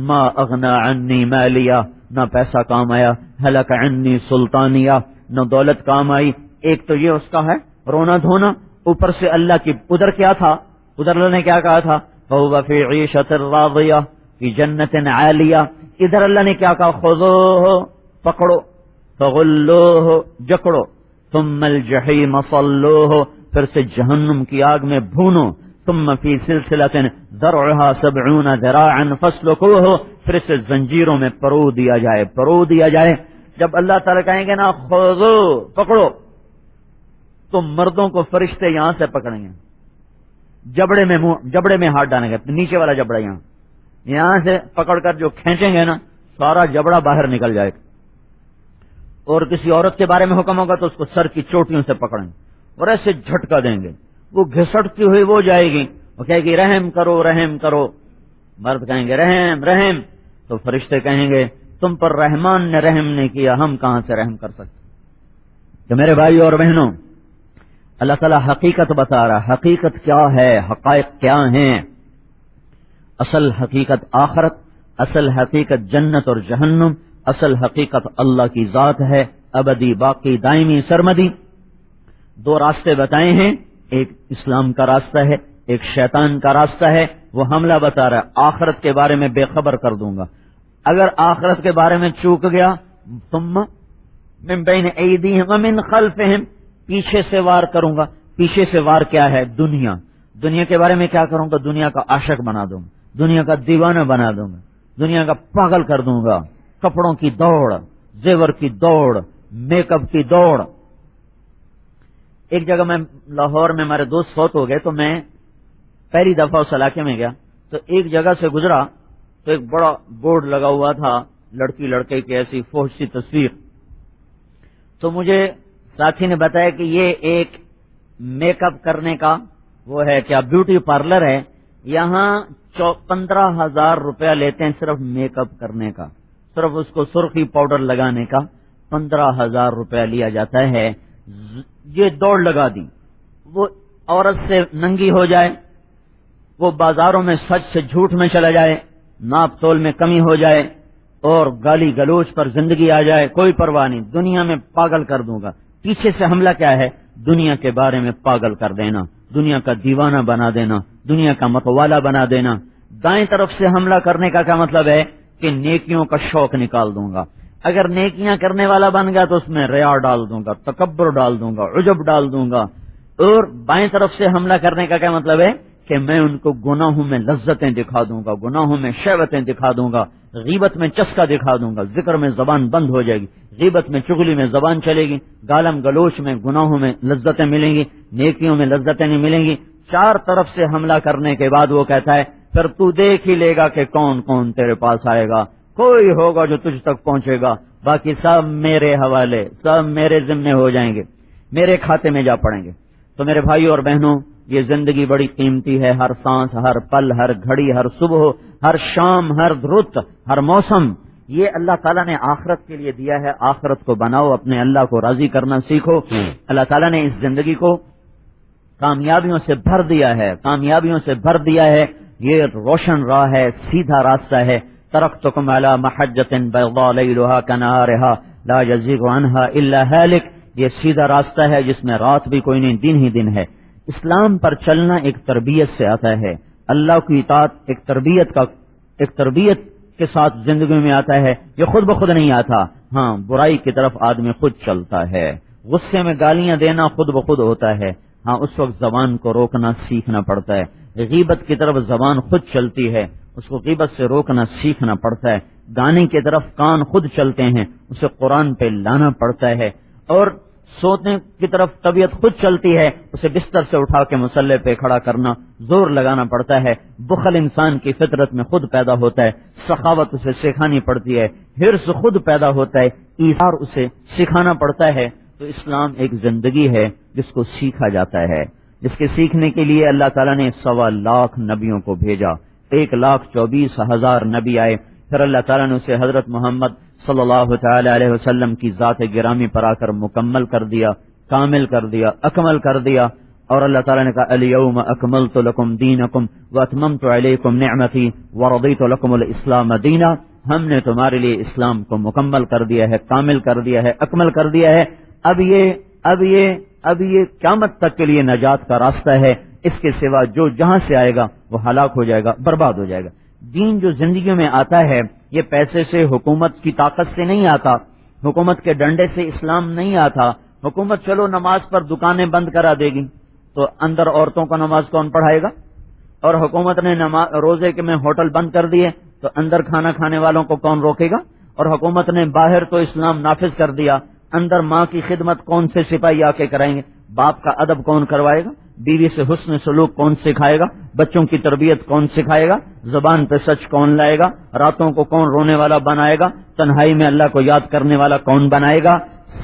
ما اغنا عنی مالیا. نہ پیسہ کام آیا. ہلک عنی سلطانیہ. نہ دولت کام آئی. ایک تو یہ اس کا ہے رونا دھونا، اوپر سے اللہ کی ادھر کیا تھا، ادھر اللہ نے کیا کہا تھا، فَهُوَ فِي عِيشَةٍ رَاضِيَةٍ فِي جَنَّةٍ عَالِيَةٍ. ادھر اللہ نے کیا کہا، خُذُوهُ پکڑو، فَغُلُّوهُ جکڑو، ثُمَّ الْجَحِيمَ صَلُّوهُ پھر سے جہنم کی آگ میں بھونو، ثُمَّ فِي سِلْسِلَةٍ ذَرْعُهَا 70 ذِرَاعًا فَاسْلُكُوهُ پھر سے زنجیروں میں پرو دیا جائے. جب اللہ تعالیٰ کہیں گے نا خُذُو پکڑو، تو مردوں کو فرشتے یہاں سے پکڑیں گے، جبڑے میں ہاتھ ڈالیں گے، نیچے والا جبڑا یہاں سے پکڑ کر جو کھینچیں گے نا، سارا جبڑا باہر نکل جائے گا. اور کسی عورت کے بارے میں حکم ہوگا تو اس کو سر کی چوٹیوں سے پکڑیں گے اور ایسے جھٹکا دیں گے، وہ گھسٹتی ہوئی وہ جائے گی، وہ کہے گی رحم کرو رحم کرو. مرد کہیں گے رحم رحم، تو فرشتے کہیں گے تم پر رحمان نے رحم نہیں کیا، ہم کہاں سے رحم کر سکتے. تو میرے بھائی اور بہنوں، اللہ تعالیٰ حقیقت بتا رہا. حقیقت کیا ہے، حقائق کیا ہیں؟ اصل حقیقت آخرت، اصل حقیقت جنت اور جہنم، اصل حقیقت اللہ کی ذات ہے، ابدی باقی دائمی سرمدی. دو راستے بتائے ہیں، ایک اسلام کا راستہ ہے، ایک شیطان کا راستہ ہے. وہ حملہ بتا رہا ہے آخرت کے بارے میں بے خبر کر دوں گا. اگر آخرت کے بارے میں چوک گیا، ثم من بین ایدیہم ومن خلفہم پیچھے سے وار کروں گا. پیچھے سے وار کیا ہے؟ دنیا کے بارے میں کیا کروں گا؟ دنیا کا عاشق بنا دوں گا، دنیا کا دیوانہ بنا دوں گا، دنیا کا پاگل کر دوں گا. کپڑوں کی دوڑ، زیور کی دوڑ، میک اپ کی دوڑ. ایک جگہ میں لاہور میں ہمارے دوست فوت ہو گئے، تو میں پہلی دفعہ اس علاقے میں گیا، تو ایک جگہ سے گزرا تو ایک بڑا بورڈ لگا ہوا تھا، لڑکی لڑکے کی ایسی فوج سی تصویر. تو مجھے ساتھی نے بتایا کہ یہ ایک میک اپ کرنے کا وہ ہے، کیا بیوٹی پارلر ہے. یہاں 15,000 روپیہ لیتے ہیں صرف میک اپ کرنے کا، صرف اس کو سرخی پاؤڈر لگانے کا 15,000 روپیہ لیا جاتا ہے. یہ دوڑ لگا دی، وہ عورت سے ننگی ہو جائے، وہ بازاروں میں سچ سے جھوٹ میں چلا جائے، ناپ تول میں کمی ہو جائے، اور گالی گلوچ پر زندگی آ جائے، کوئی پرواہ نہیں، دنیا میں پاگل کر دوں گا. پیچھے سے حملہ کیا ہے؟ دنیا کے بارے میں پاگل کر دینا، دنیا کا دیوانہ بنا دینا، دنیا کا متوالا بنا دینا. دائیں طرف سے حملہ کرنے کا کیا مطلب ہے؟ کہ نیکیوں کا شوق نکال دوں گا. اگر نیکیاں کرنے والا بن گیا تو اس میں ریا ڈال دوں گا، تکبر ڈال دوں گا، عجب ڈال دوں گا. اور بائیں طرف سے حملہ کرنے کا کیا مطلب ہے؟ کہ میں ان کو گناہوں میں لذتیں دکھا دوں گا، گناہوں میں شہوتیں دکھا دوں گا، غیبت میں چسکا دکھا دوں گا، ذکر میں زبان بند ہو جائے گی، غیبت میں چغلی میں زبان چلے گی، گالم گلوچ میں گناہوں میں لذتیں ملیں گی، نیکیوں میں لذتیں نہیں ملیں گی. چار طرف سے حملہ کرنے کے بعد وہ کہتا ہے پھر تو دیکھ ہی لے گا کہ کون کون تیرے پاس آئے گا. کوئی ہوگا جو تجھ تک پہنچے گا، باقی سب میرے حوالے، سب میرے ذمے ہو جائیں گے، میرے کھاتے میں جا پڑیں گے. تو میرے بھائی اور بہنوں، یہ زندگی بڑی قیمتی ہے. ہر سانس، ہر پل، ہر گھڑی، ہر صبح، ہر شام، ہر رت، ہر موسم، یہ اللہ تعالیٰ نے آخرت کے لیے دیا ہے. آخرت کو بناؤ، اپنے اللہ کو راضی کرنا سیکھو. اللہ تعالیٰ نے اس زندگی کو کامیابیوں سے بھر دیا ہے، کامیابیوں سے بھر دیا ہے. یہ روشن راہ ہے، سیدھا راستہ ہے. ترکتکم علی محجۃ بیضاء لیلھا کنہارھا لا یزیغ عنھا الا ہالک. یہ سیدھا راستہ ہے جس میں رات بھی کوئی نہیں، دن ہی دن ہے۔ اسلام پر چلنا ایک تربیت سے آتا ہے، اللہ کی اطاعت ایک تربیت کے ساتھ زندگی میں آتا ہے، یہ خود بخود نہیں آتا۔ ہاں، برائی کی طرف آدمی خود چلتا ہے، غصے میں گالیاں دینا خود بخود ہوتا ہے، ہاں اس وقت زبان کو روکنا سیکھنا پڑتا ہے۔ غیبت کی طرف زبان خود چلتی ہے، اس کو غیبت سے روکنا سیکھنا پڑتا ہے۔ گانے کی طرف کان خود چلتے ہیں، اسے قرآن پہ لانا پڑتا ہے۔ اور سونے کی طرف طبیعت خود چلتی ہے، اسے بستر سے اٹھا کے مصلے پہ کھڑا کرنا، زور لگانا پڑتا ہے۔ بخل انسان کی فطرت میں خود پیدا ہوتا ہے، سخاوت اسے سکھانی پڑتی ہے، حرص خود پیدا ہوتا ہے، ایثار اسے سکھانا پڑتا ہے۔ تو اسلام ایک زندگی ہے جس کو سیکھا جاتا ہے، جس کے سیکھنے کے لیے اللہ تعالیٰ نے 1.25 لاکھ نبیوں کو بھیجا، 1,24,000 نبی آئے، پھر اللہ تعالیٰ نے اسے حضرت محمد صلی اللہ تعالی علیہ وسلم کی ذات گرامی پر آ کر مکمل کر دیا، کامل کر دیا، اکمل کر دیا۔ اور اللہ تعالیٰ نے کہا الیوم اکملت لکم دینکم واتممت علیکم نعمتی ورضیت لکم الاسلام دینا، ہم نے تمہارے لیے اسلام کو مکمل کر دیا ہے، کامل کر دیا ہے، اکمل کر دیا ہے۔ اب یہ قیامت تک کے لیے نجات کا راستہ ہے، اس کے سوا جو جہاں سے آئے گا وہ ہلاک ہو جائے گا، برباد ہو جائے گا۔ دین جو زندگی میں آتا ہے یہ پیسے سے، حکومت کی طاقت سے نہیں آتا، حکومت کے ڈنڈے سے اسلام نہیں آتا۔ حکومت چلو نماز پر دکانیں بند کرا دے گی تو اندر عورتوں کو نماز کون پڑھائے گا؟ اور حکومت نے روزے کے میں ہوٹل بند کر دیے تو اندر کھانا کھانے والوں کو کون روکے گا؟ اور حکومت نے باہر تو اسلام نافذ کر دیا، اندر ماں کی خدمت کون سے سپاہی آ کے کرائیں گے؟ باپ کا ادب کون کروائے گا؟ بیوی سے حسن سلوک کون سکھائے گا؟ بچوں کی تربیت کون سکھائے گا؟ زبان پہ سچ کون لائے گا؟ راتوں کو کون رونے والا بنائے گا؟ تنہائی میں اللہ کو یاد کرنے والا کون بنائے گا؟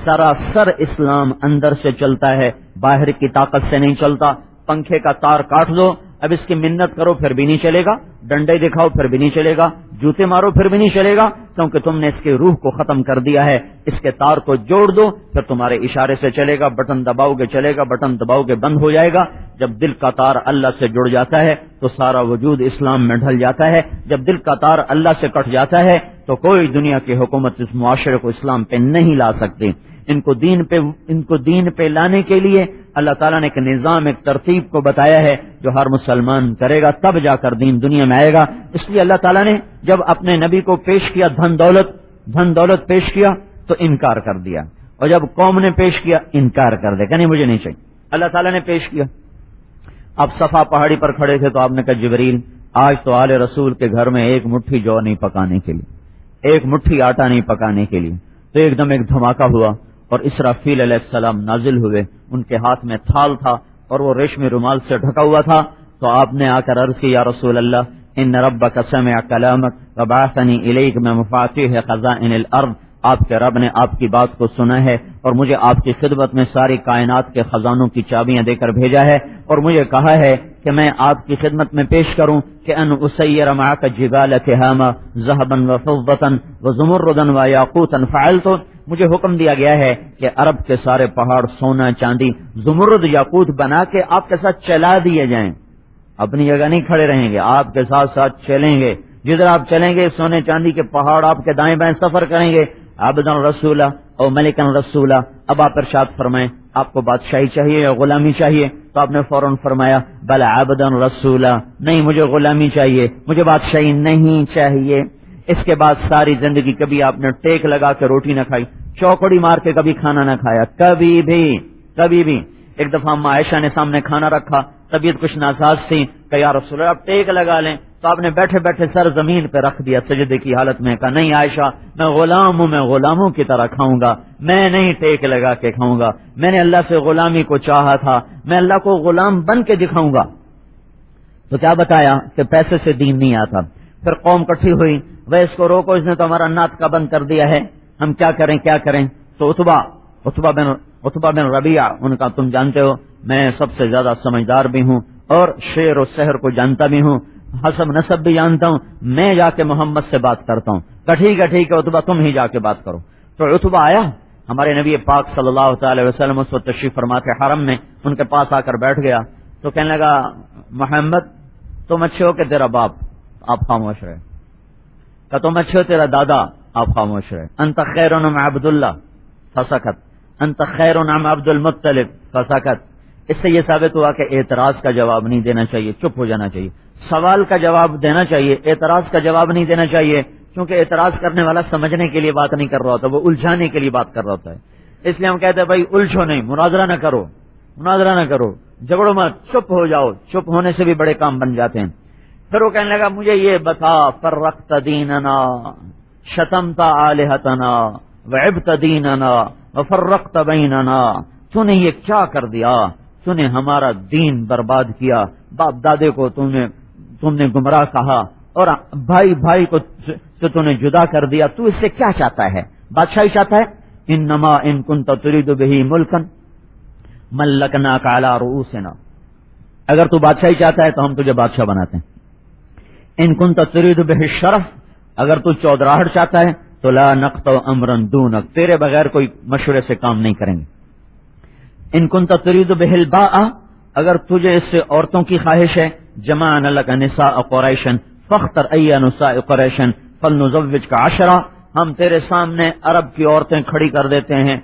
سراسر اسلام اندر سے چلتا ہے، باہر کی طاقت سے نہیں چلتا۔ پنکھے کا تار کاٹ دو، اب اس کی منت کرو پھر بھی نہیں چلے گا، ڈنڈے دکھاؤ پھر بھی نہیں چلے گا، جوتے مارو پھر بھی نہیں چلے گا، کیونکہ تم نے اس کی روح کو ختم کر دیا ہے۔ اس کے تار کو جوڑ دو پھر تمہارے اشارے سے چلے گا، بٹن دباؤ گے چلے گا، بٹن دباؤ گے بند ہو جائے گا۔ جب دل کا تار اللہ سے جڑ جاتا ہے تو سارا وجود اسلام میں ڈھل جاتا ہے۔ جب دل کا تار اللہ سے کٹ جاتا ہے تو کوئی دنیا کی حکومت اس معاشرے کو اسلام پہ نہیں لا سکتی۔ ان کو دین پہ لانے کے لیے اللہ تعالیٰ نے ایک نظام، ایک ترتیب کو بتایا ہے جو ہر مسلمان کرے گا تب جا کر دین دنیا میں آئے گا۔ اس لیے اللہ تعالیٰ نے جب اپنے نبی کو پیش کیا دھن دولت پیش کیا تو انکار کر دیا، اور جب قوم نے پیش کیا انکار کر دیا کہ نہیں مجھے نہیں چاہیے۔ اللہ تعالیٰ نے پیش کیا، آپ صفا پہاڑی پر کھڑے تھے تو آپ نے کہا جبریل آج تو آل رسول کے گھر میں ایک مٹھی جو نہیں پکانے کے لیے، ایک مٹھی آٹا نہیں پکانے کے لیے۔ تو ایک دم ایک دھماکہ ہوا اور اسرافیل علیہ السلام نازل ہوئے، ان کے ہاتھ میں تھال تھا اور وہ ریشمی رومال سے ڈھکا ہوا تھا۔ تو آپ نے آ کر عرض کی یا رسول اللہ ان ربک سمع کلامک وبعثنی الیک میں مفاتیح خزائن الارض، آپ کے رب نے آپ کی بات کو سنا ہے اور مجھے آپ کی خدمت میں ساری کائنات کے خزانوں کی چابیاں دے کر بھیجا ہے، اور مجھے کہا ہے کہ میں آپ کی خدمت میں پیش کروں کہ ان اسیر معک جبال تہامہ ذهبا وفضة وزمردا ویاقوتا فعلت، مجھے حکم دیا گیا ہے کہ عرب کے سارے پہاڑ سونا چاندی زمرد یاقوت بنا کے آپ کے ساتھ چلا دیے جائیں، اپنی جگہ نہیں کھڑے رہیں گے، آپ کے ساتھ ساتھ چلیں گے، جدھر آپ چلیں گے سونے چاندی کے پہاڑ آپ کے دائیں بائیں سفر کریں گے۔ عبدن رسولہ اور ملکن رسولہ، اب آپ ارشاد فرمائیں آپ کو بادشاہی چاہیے یا غلامی چاہیے؟ تو آپ نے فوراً فرمایا بل عبدن رسولہ، نہیں مجھے غلامی چاہیے، مجھے بادشاہی نہیں چاہیے۔ اس کے بعد ساری زندگی کبھی آپ نے ٹیک لگا کے روٹی نہ کھائی، چوکڑی مار کے کبھی کھانا نہ کھایا، کبھی بھی۔ ایک دفعہ اما عائشہ نے سامنے کھانا رکھا، طبیعت کچھ ناساز تھی، کہ یا رسول اللہ آپ ٹیک لگا لیں، تو آپ نے بیٹھے بیٹھے سر زمین پہ رکھ دیا سجدے کی حالت میں، کہا نہیں عائشہ میں غلام ہوں، میں غلاموں کی طرح کھاؤں گا، میں نہیں ٹیک لگا کے کھاؤں گا، میں نے اللہ سے غلامی کو چاہا تھا، میں اللہ کو غلام بن کے دکھاؤں گا۔ تو کیا بتایا کہ پیسے سے دین نہیں آتا۔ پھر قوم کٹھی ہوئی، وہ اس کو روکو، اس نے تو ہمارا نعت کا بند کر دیا ہے، ہم کیا کریں؟ تو عتبہ بن ربیعہ ان کا تم جانتے ہو میں سب سے زیادہ سمجھدار بھی ہوں اور شعر و سحر کو جانتا بھی ہوں، حسب نسب بھی جانتا ہوں، میں جا کے محمد سے بات کرتا ہوں۔ ٹھیک ہے عتبہ تم ہی جا کے بات کرو۔ تو عتبہ آیا، ہمارے نبی پاک صلی اللہ تعالی وسلم اس وقت تشریف فرما کے حرم میں ان کے پاس آ کر بیٹھ گیا، تو کہنے لگا محمد تم اچھے ہو کہ تیرا باپ؟ آپ خاموش رہے۔ کہ تم اچھے ہو تیرا دادا؟ آپ خاموش رہے۔ انت خیر من عبداللہ فسکت، انت خیر عن عبد المطلب فسکت. اس سے یہ ثابت ہوا کہ اعتراض کا جواب نہیں دینا چاہیے، چپ ہو جانا چاہیے. سوال کا جواب دینا چاہیے، اعتراض کا جواب نہیں دینا چاہیے، کیونکہ اعتراض کرنے والا سمجھنے کے لیے بات نہیں کر رہا ہوتا، وہ الجھانے کے لیے بات کر رہا ہوتا ہے. اس لیے ہم کہتے ہیں بھائی الجھو نہیں، مناظرہ نہ کرو، مناظرہ نہ کرو، جھگڑو مت، چپ ہو جاؤ. چپ ہونے سے بھی بڑے کام بن جاتے ہیں. پھر وہ کہنے لگا مجھے یہ بتا، فرقت دیننا، شتمت آلہتنا، وعبت دیننا، وفرقت بیننا. تو نے یہ کیا کر دیا؟ تو نے ہمارا دین برباد کیا، باپ دادے کو تم نے گمراہ کہا، اور بھائی بھائی کو تو نے جدا کر دیا. تو اس سے کیا چاہتا ہے؟ بادشاہی چاہتا ہے؟ انما ان کنت ترید بہ ملکا ملکناک علی رؤوسنا. اگر تو بادشاہی چاہتا ہے تو ہم تجھے بادشاہ بناتے ہیں. ان کنت ترید بہ الشرف، اگر تو چودراہٹ چاہتا ہے تو لا نقطع امرا دونک، تیرے بغیر کوئی مشورے سے کام نہیں کریں گے. ان کنت ترید بہ الباء، اگر تجھے اس سے عورتوں کی خواہش ہے، جمعنا لک نساء قریش فاختر ای نساء قریش فلنزوجک عشرہ، ہم تیرے سامنے عرب کی عورتیں کھڑی کر دیتے ہیں،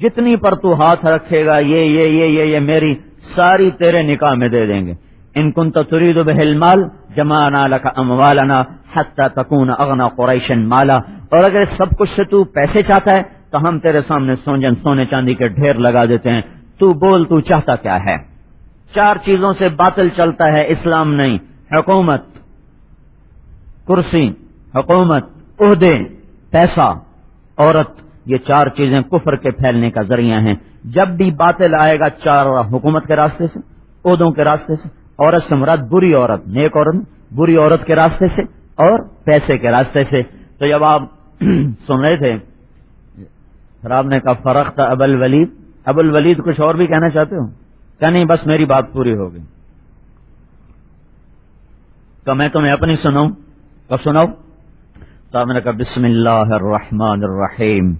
جتنی پر تو ہاتھ رکھے گا یہ میری ساری تیرے نکاح میں دے دیں گے. ان کنت ترید بہ المال جمعنا لک اموالنا حتی تکون اغنى قریش مالا، اور اگر سب کچھ سے تو پیسے چاہتا ہے تو ہم تیرے سامنے سونے چاندی کے ڈھیر لگا دیتے ہیں. تو بول تو چاہتا کیا ہے؟ 4 چیزوں سے باطل چلتا ہے، اسلام نہیں. حکومت، کرسی، حکومت، عہدے، پیسہ، عورت، یہ 4 چیزیں کفر کے پھیلنے کا ذریعہ ہیں. جب بھی باطل آئے گا 4، حکومت کے راستے سے، عہدوں کے راستے سے، عورت سے مراد بری عورت، نیک عورت، بری عورت کے راستے سے، اور پیسے کے راستے سے. تو جب آپ سن رہے تھے پھر آپ نے کہا فرقت ابا الولید، ابو الولید کچھ اور بھی کہنا چاہتے ہو؟ کہ نہیں بس میری بات پوری ہو گئی. تو میں تمہیں اپنی سناؤں؟ کب سناؤ؟ تو آپ نے کہا بسم اللہ الرحمن الرحیم،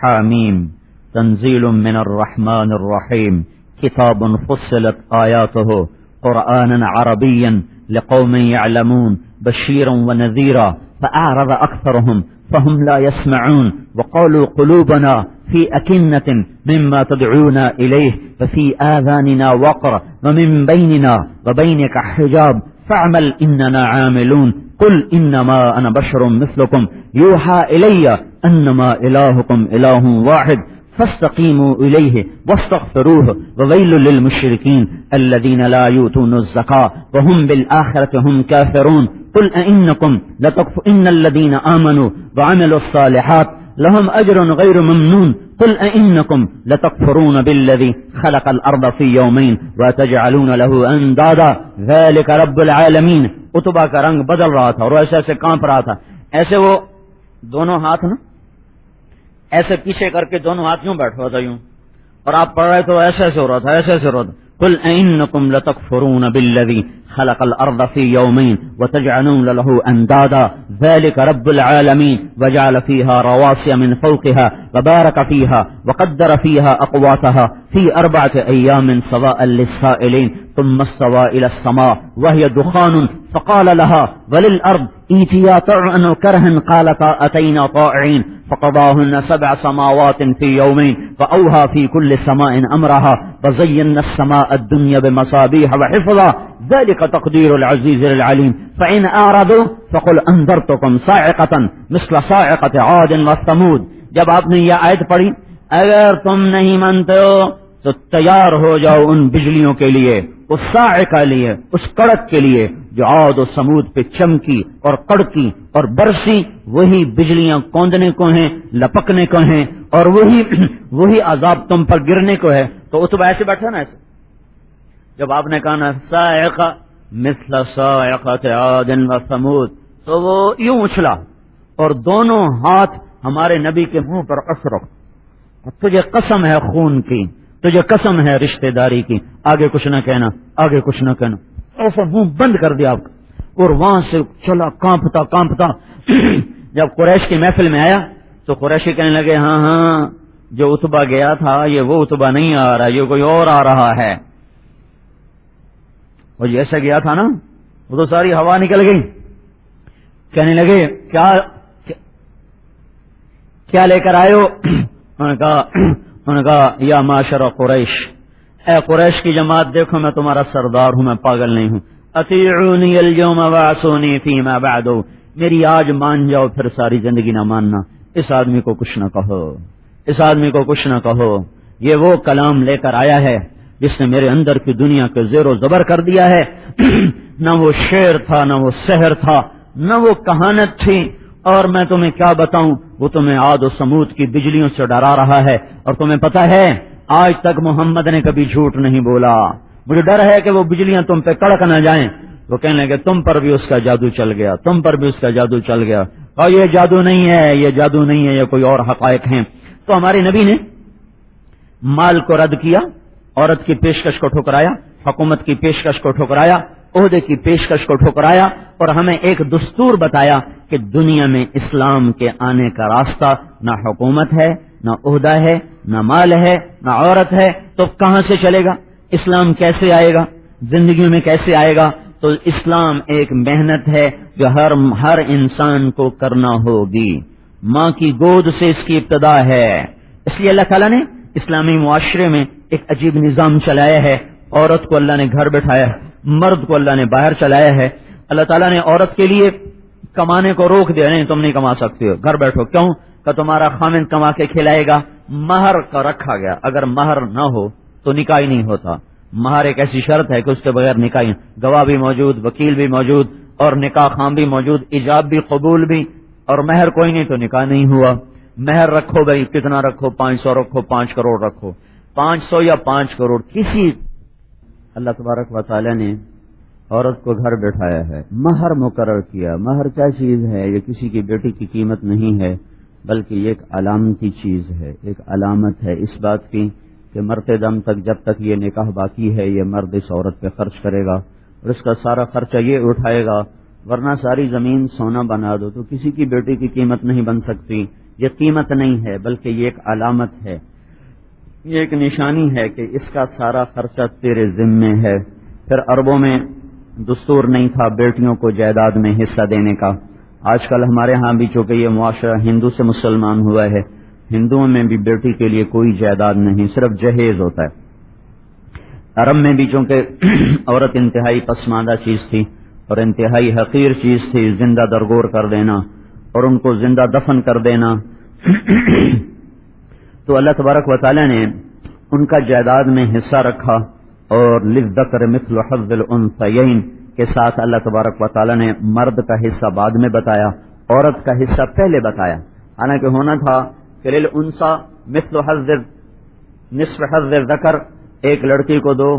حامیم تنزیل من الرحمن الرحیم، کتاب فصلت آیاته قرآنا عربیا لقوم يعلمون بشیرا ونذیرا فأعرض أكثرهم فهم لا يسمعون وقالوا قلوبنا في أكنة مما تدعونا إليه ففي آذاننا وقر ومن بيننا وبينك حجاب فاعمل إننا عاملون قل إنما أنا بشر مثلكم يوحى إلي أنما إلهكم إله واحد فاستقيموا إليه واستغفروه وويل للمشركين الذين لا يؤتون الزكاة وهم بالآخرة هم كافرون قل أئنكم إن الذين آمنوا وعملوا الصالحات لهم أجر غير ممنون قل أئنكم لتكفرون بالذي خلق الأرض في يومين وتجعلون له أندادا ذلك رب العالمين. اتبا کا رنگ بدل رہا تھا اور ایسے ایسے کانپ رہا تھا. ایسے وہ دونوں ہاتھ نا ایسے پیچھے کر کے دونوں ہاتھ یوں بیٹھا تھا یوں، اور آپ پڑھ رہے تو ایسے ایسے ہو رہا تھا، ایسے ایسے ہو رہا تھا. قل أئنكم لتكفرون بالذي خلق الأرض في يومين وتجعلون له أندادا ذلك رب العالمين وجعل فيها رواسي من فوقها وبارك فيها وقدر فيها أقواتها في 4 أيام سواء للسائلين ثم استوى إلى السماء وهي دخان فقال لها وللأرض ائتيا طوعا وكرها قالتا أتينا طائعين فقضاهن 7 سماوات في يومين فأوحى في كل سماء أمرها وزينا السماء الدنيا بمصابيح وحفظا ذلك تقدير العزيز العليم فإن أعرضوا فقل أنذرتكم صاعقة مثل صاعقة عاد وثمود. جب آپ نے یہ آیت پڑھی اگر تم نہیں مانتے ہو تو تیار ہو جاؤ ان بجلیوں کے لیے، اس صاعقہ کے لیے، اس کڑک کے لیے جو عاد و سمود پہ چمکی اور کڑکی اور برسی. وہی بجلیاں کوندنے کو ہیں، لپکنے کو ہیں، اور وہی عذاب تم پر گرنے کو ہے. تو اتبا ایسے بیٹھا نا ایسے. جب آپ نے کہا نا صاعقہ مثل صاعقۃ عاد و ثمود تو وہ یوں اچھلا اور دونوں ہاتھ ہمارے نبی کے منہ پر اثر. تجھے قسم ہے خون کی، تجھے قسم ہے رشتہ داری کی، آگے کچھ نہ کہنا، آگے کچھ نہ کہنا. ایسا منہ بند کر دیا آپ کا. اور وہاں سے چلا کانپتا کانپتا. جب قریش کی محفل میں آیا تو قریشی کہنے لگے ہاں ہاں جو اتبا گیا تھا یہ وہ اتبا نہیں آ رہا، یہ کوئی اور آ رہا ہے. وہ جیسا گیا تھا نا وہ تو ساری ہوا نکل گئی. کہنے لگے کیا لے کر آئے ہو؟ انہوں نے کہا انہوں نے کہا یا معاشر قریش، اے قریش کی جماعت دیکھو میں تمہارا سردار ہوں، میں پاگل نہیں ہوں، اطیعونی اليوم وعصونی فیما بعد، میری آج مان جاؤ پھر ساری زندگی نہ ماننا۔ اس آدمی کو کچھ نہ کہو، اس آدمی کو کچھ نہ کہو، یہ وہ کلام لے کر آیا ہے جس نے میرے اندر کی دنیا کے زیر و زبر کر دیا ہے۔ نہ وہ شعر تھا، نہ وہ سحر تھا، نہ وہ کہانت تھی، اور میں تمہیں کیا بتاؤں، وہ تمہیں عاد و سمود کی بجلیوں سے ڈرا رہا ہے، اور تمہیں پتہ ہے آج تک محمد نے کبھی جھوٹ نہیں بولا، مجھے ڈر ہے کہ وہ بجلیاں تم پہ کڑک نہ جائیں۔ وہ کہنے لگے تم پر بھی اس کا جادو چل گیا، تم پر بھی اس کا جادو چل گیا، اور یہ جادو نہیں ہے، یہ جادو نہیں ہے، یہ کوئی اور حقائق ہیں۔ تو ہمارے نبی نے مال کو رد کیا، عورت کی پیشکش کو ٹھکرایا، حکومت کی پیشکش کو ٹھکرایا، عہدے کی پیشکش کو ٹھکرایا، اور ہمیں ایک دستور بتایا کہ دنیا میں اسلام کے آنے کا راستہ نہ حکومت ہے، نہ عہدہ ہے، نہ مال ہے، نہ عورت ہے، تو کہاں سے چلے گا اسلام؟ کیسے آئے گا زندگیوں میں؟ کیسے آئے گا؟ تو اسلام ایک محنت ہے جو ہر انسان کو کرنا ہوگی، ماں کی گود سے اس کی ابتدا ہے۔ اس لیے اللہ تعالیٰ نے اسلامی معاشرے میں ایک عجیب نظام چلایا ہے، عورت کو اللہ نے گھر بٹھایا ہے، مرد کو اللہ نے باہر چلایا ہے۔ اللہ تعالیٰ نے عورت کے لیے کمانے کو روک دیا، نہیں تم نہیں کما سکتے ہو، گھر بیٹھو۔ کیوں؟ کہ تمہارا خامند کما کے کھلائے گا۔ مہر کا رکھا گیا، اگر مہر نہ ہو تو نکاح ہی نہیں ہوتا۔ مہر ایک ایسی شرط ہے کہ اس کے بغیر نکاح، گواہ بھی موجود، وکیل بھی موجود، اور نکاح خام بھی موجود، ایجاب بھی قبول بھی، اور مہر کوئی نہیں تو نکاح نہیں ہوا۔ مہر رکھو بھائی، کتنا رکھو؟ 500 رکھو، 5 کروڑ رکھو، 500 یا 5 کروڑ کسی۔ اللہ تبارک و تعالی نے عورت کو گھر بٹھایا ہے، مہر مقرر کیا۔ مہر کیا چیز ہے؟ یہ کسی کی بیٹی کی قیمت نہیں ہے، بلکہ یہ ایک علامتی چیز ہے، ایک علامت ہے اس بات کی کہ مرتے دم تک جب تک یہ نکاح باقی ہے یہ مرد اس عورت پہ خرچ کرے گا، اور اس کا سارا خرچہ یہ اٹھائے گا، ورنہ ساری زمین سونا بنا دو تو کسی کی بیٹی کی قیمت نہیں بن سکتی۔ یہ قیمت نہیں ہے بلکہ یہ ایک علامت ہے، یہ ایک نشانی ہے کہ اس کا سارا خرچہ تیرے ذمے ہے۔ پھر عربوں میں دستور نہیں تھا بیٹیوں کو جائیداد میں حصہ دینے کا۔ آج کل ہمارے ہاں بھی چونکہ یہ معاشرہ ہندو سے مسلمان ہوا ہے، ہندوؤں میں بھی بیٹی کے لیے کوئی جائیداد نہیں، صرف جہیز ہوتا ہے۔ عرب میں بھی چونکہ عورت انتہائی پسماندہ چیز تھی اور انتہائی حقیر چیز تھی، زندہ درگور کر دینا اور ان کو زندہ دفن کر دینا، تو اللہ تبارک و تعالی نے ان کا جائیداد میں حصہ رکھا، اور للذکر مثل حظ الانثیین کے ساتھ اللہ تبارک و تعالی نے مرد کا حصہ بعد میں بتایا، عورت کا حصہ پہلے بتایا۔ حالانکہ ہونا تھا کہ للانثی مثل حظ نصف حظ الذکر، ایک لڑکی کو دو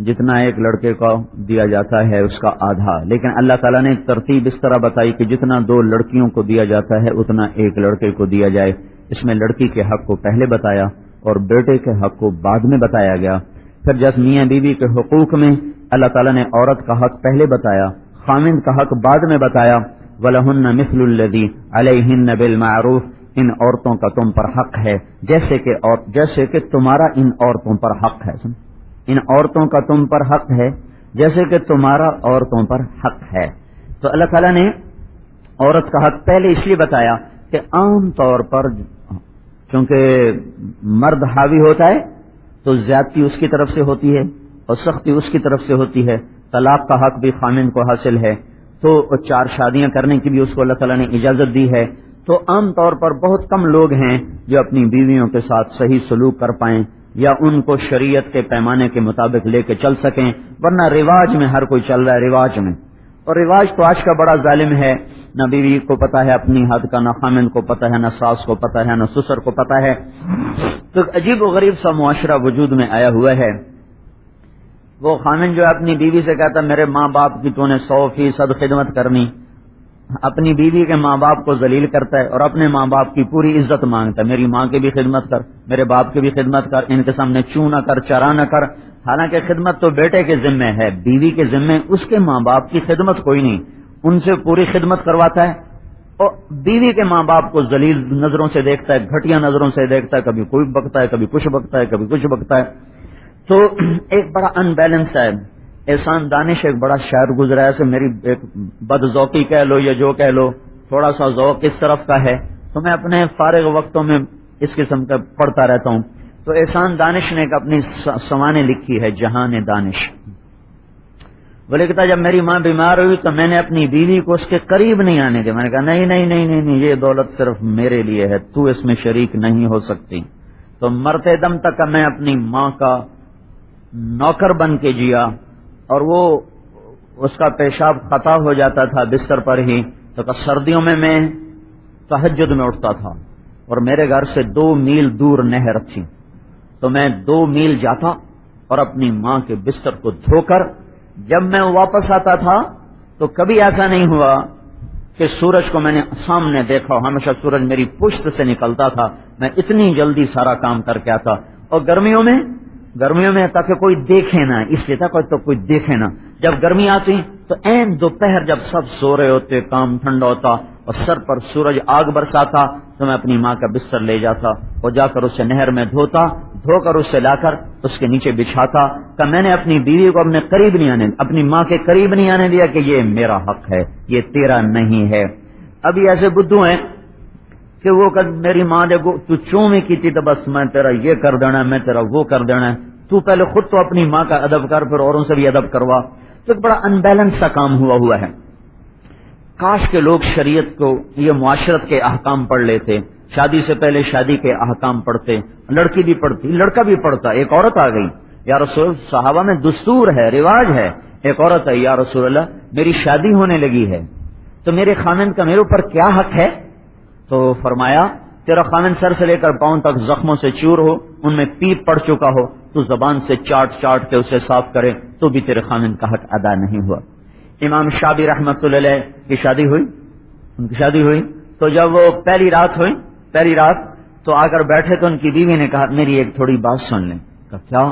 جتنا ایک لڑکے کو دیا جاتا ہے اس کا آدھا، لیکن اللہ تعالیٰ نے ترتیب اس طرح بتائی کہ جتنا 2 لڑکیوں کو دیا جاتا ہے اتنا ایک لڑکے کو دیا جائے۔ اس میں لڑکی کے حق کو پہلے بتایا اور بیٹے کے حق کو بعد میں بتایا گیا۔ پھر جس میاں بیوی کے حقوق میں اللہ تعالیٰ نے عورت کا حق پہلے بتایا، خامند کا حق بعد میں بتایا۔ وَلَهُنَّ مِثْلُ الَّذِي عَلَيْهِنَّ بِالْمَعْرُوفِ، ان عورتوں کا تم پر حق ہے جیسے کہ تمہارا ان عورتوں پر حق ہے، ان عورتوں کا تم پر حق ہے جیسے کہ تمہارا عورتوں پر حق ہے۔ تو اللہ تعالیٰ نے عورت کا حق پہلے اس لیے بتایا کہ عام طور پر چونکہ مرد حاوی ہوتا ہے تو زیادتی اس کی طرف سے ہوتی ہے اور سختی اس کی طرف سے ہوتی ہے، طلاق کا حق بھی خامند کو حاصل ہے، تو 4 شادیاں کرنے کی بھی اس کو اللہ تعالیٰ نے اجازت دی ہے۔ تو عام طور پر بہت کم لوگ ہیں جو اپنی بیویوں کے ساتھ صحیح سلوک کر پائیں یا ان کو شریعت کے پیمانے کے مطابق لے کے چل سکیں، ورنہ رواج میں ہر کوئی چل رہا ہے، رواج میں، اور رواج تو آج کا بڑا ظالم ہے، نہ بیوی کو پتہ ہے اپنی حد کا، نہ خامند کو پتہ ہے، نہ ساس کو پتہ ہے، نہ سسر کو پتہ ہے۔ تو عجیب و غریب سا معاشرہ وجود میں آیا ہوا ہے۔ وہ خامند جو اپنی بیوی سے کہتا میرے ماں باپ کی تو نے 100% خدمت کرنی، اپنی بیوی کے ماں باپ کو ذلیل کرتا ہے اور اپنے ماں باپ کی پوری عزت مانگتا ہے، میری ماں کی بھی خدمت کر، میرے باپ کی بھی خدمت کر، ان کے سامنے چوں نہ کر، چرا نہ کر۔ حالانکہ خدمت تو بیٹے کے ذمے ہے، بیوی کے ذمے اس کے ماں باپ کی خدمت کوئی نہیں، ان سے پوری خدمت کرواتا ہے، اور بیوی کے ماں باپ کو ذلیل نظروں سے دیکھتا ہے، گھٹیا نظروں سے دیکھتا ہے، کبھی کوئی بکتا ہے، کبھی کچھ بکتا ہے، کبھی کچھ بکتا ہے۔ تو ایک بڑا ان بیلنس ہے۔ احسان دانش ایک بڑا شاعر گزرا ہے، میری ایک بد ذوقی کہہ لو یا جو کہہ لو، تھوڑا سا ذوق اس طرف کا ہے، تو میں اپنے فارغ وقتوں میں اس قسم کا پڑھتا رہتا ہوں. تو احسان دانش نے ایک اپنی سوانح لکھی ہے جہان دانش. وہ لکھتا جب میری ماں بیمار ہوئی تو میں نے اپنی بیوی کو اس کے قریب نہیں آنے دیا. میں نے کہا نہیں نہیں نہیں نہیں نہیں، یہ دولت صرف میرے لیے ہے، تو اس میں شریک نہیں ہو سکتی. تو مرتے دم تک میں اپنی ماں کا نوکر بن کے جیا، اور وہ اس کا پیشاب خطا ہو جاتا تھا بستر پر ہی. تو سردیوں میں تہجد میں اٹھتا تھا، اور میرے گھر سے 2 میل دور نہر تھی، تو میں 2 میل جاتا اور اپنی ماں کے بستر کو دھو کر جب میں واپس آتا تھا تو کبھی ایسا نہیں ہوا کہ سورج کو میں نے سامنے دیکھا. ہمیشہ سورج میری پشت سے نکلتا تھا. میں اتنی جلدی سارا کام کر کے آتا. اور گرمیوں میں تاکہ کوئی دیکھے نہ، اس لیے تھا کوئی دیکھے نہ. جب گرمی آتی تو این دوپہر جب سب سو رہے ہوتے، کام ٹھنڈا ہوتا اور سر پر سورج آگ برساتا، تو میں اپنی ماں کا بستر لے جاتا اور جا کر اسے نہر میں دھو کر اسے لا کر اس کے نیچے بچھاتا. کہ میں نے اپنی بیوی کو اپنی ماں کے قریب نہیں آنے دیا کہ یہ میرا حق ہے، یہ تیرا نہیں ہے. ابھی ایسے بدھو ہیں کہ وہ میری ماں دیکھو تو چومی کی تھی تو بس میں تیرا یہ کر دینا، میں تیرا وہ کر دینا. تو پہلے خود تو اپنی ماں کا ادب کر، پھر اوروں سے بھی ادب کروا. تو ایک بڑا ان بیلنس سا کام ہوا ہے. کاش کے لوگ شریعت کو، یہ معاشرت کے احکام پڑھ لیتے. شادی سے پہلے شادی کے احکام پڑھتے، لڑکی بھی پڑھتی، لڑکا بھی پڑھتا. ایک عورت آ گئی، یا رسول، صحابہ میں دستور ہے، رواج ہے. ایک عورت ہے، یا رسول اللہ میری شادی ہونے لگی ہے تو میرے خامند کا میرے اوپر کیا حق ہے؟ تو فرمایا تیرا خامند سر سے لے کر پاؤں تک زخموں سے چور ہو، ان میں پیپ پڑ چکا ہو، تو زبان سے چاٹ کے اسے صاف کرے تو بھی تیرے خامند کا حق ادا نہیں ہوا. امام شافعی رحمۃ اللہ علیہ کی شادی ہوئی تو جب وہ پہلی رات تو آ کر بیٹھے تو ان کی بیوی نے کہا میری ایک تھوڑی بات سن لیں. کہا کیا؟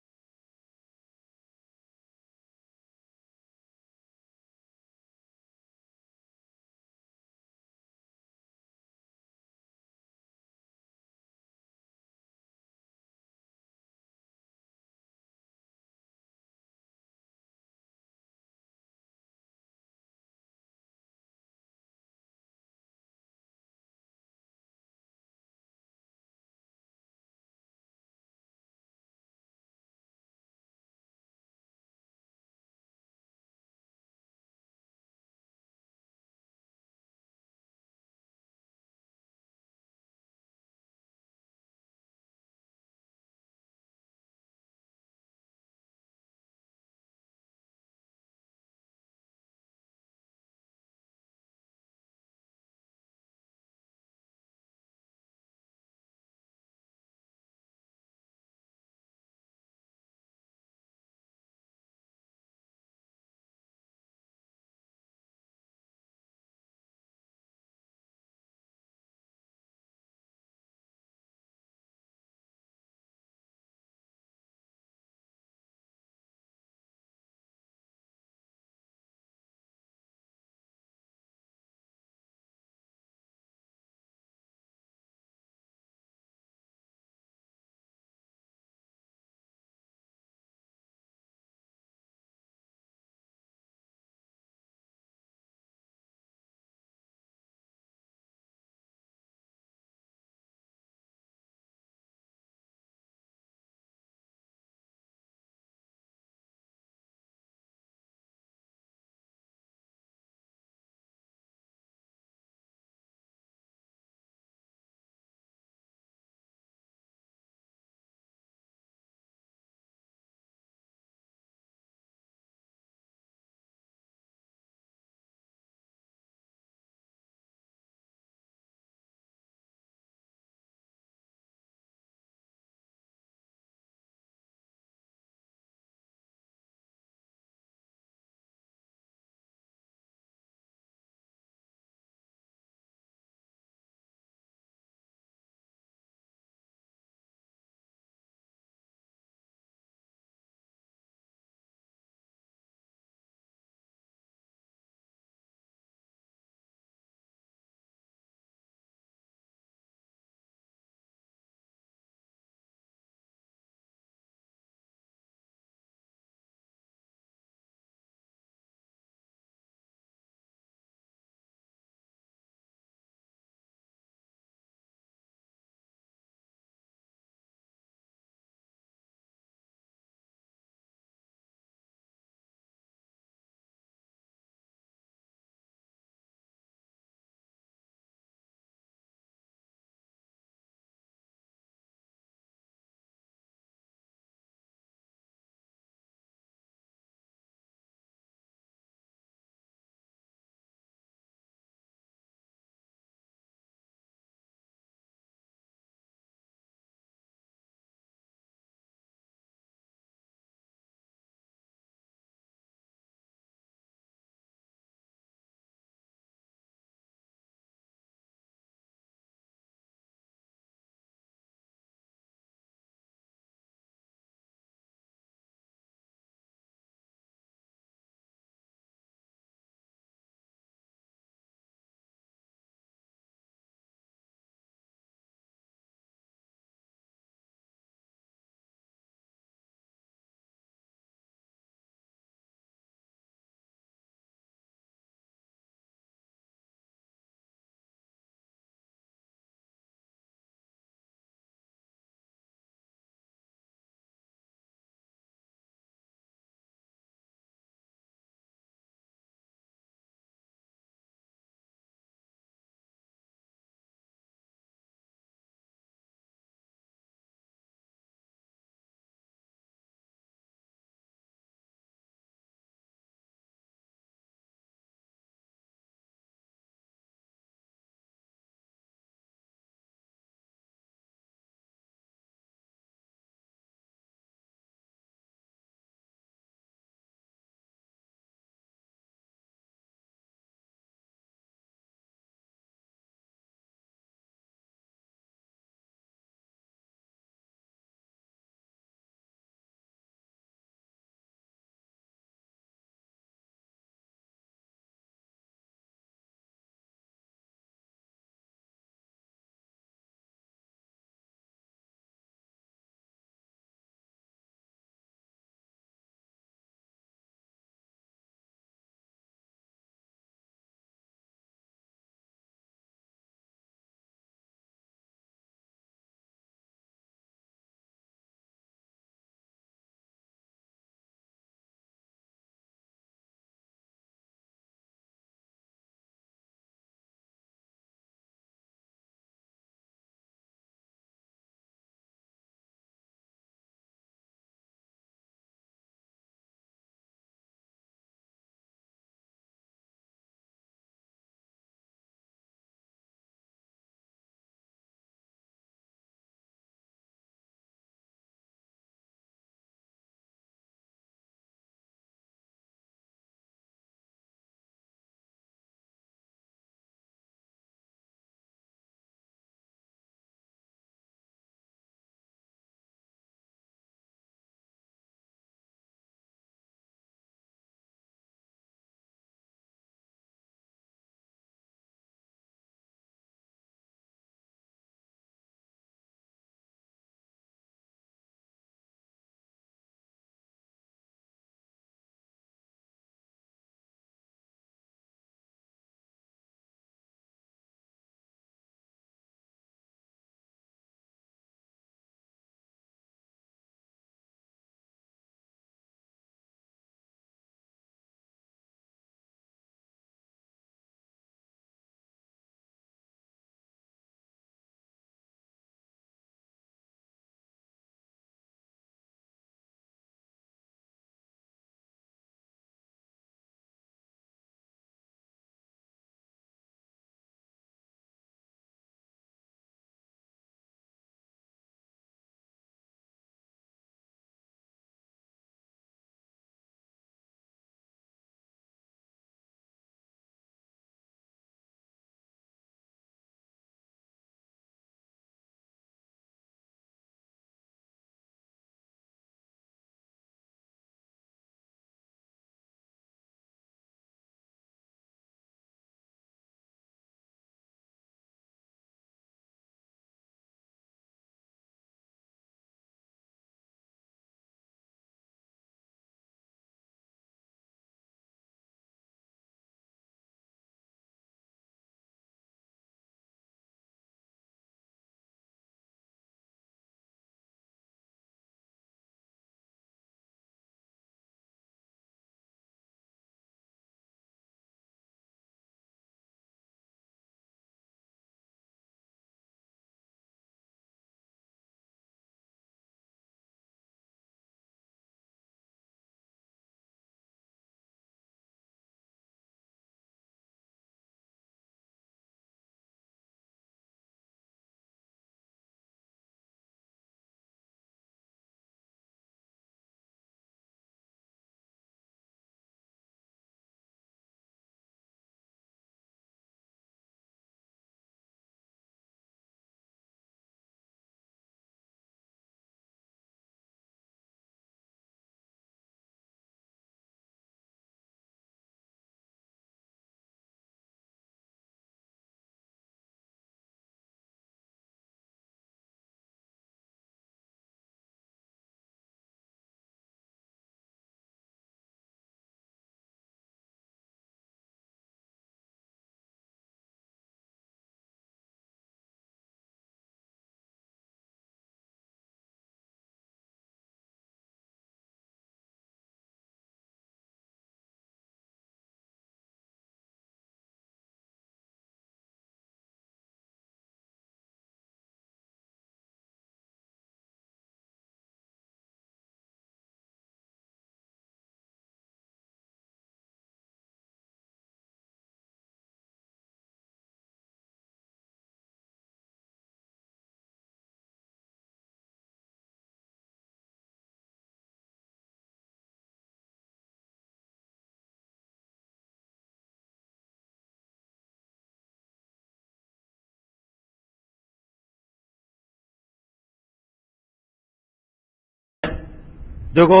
دیکھو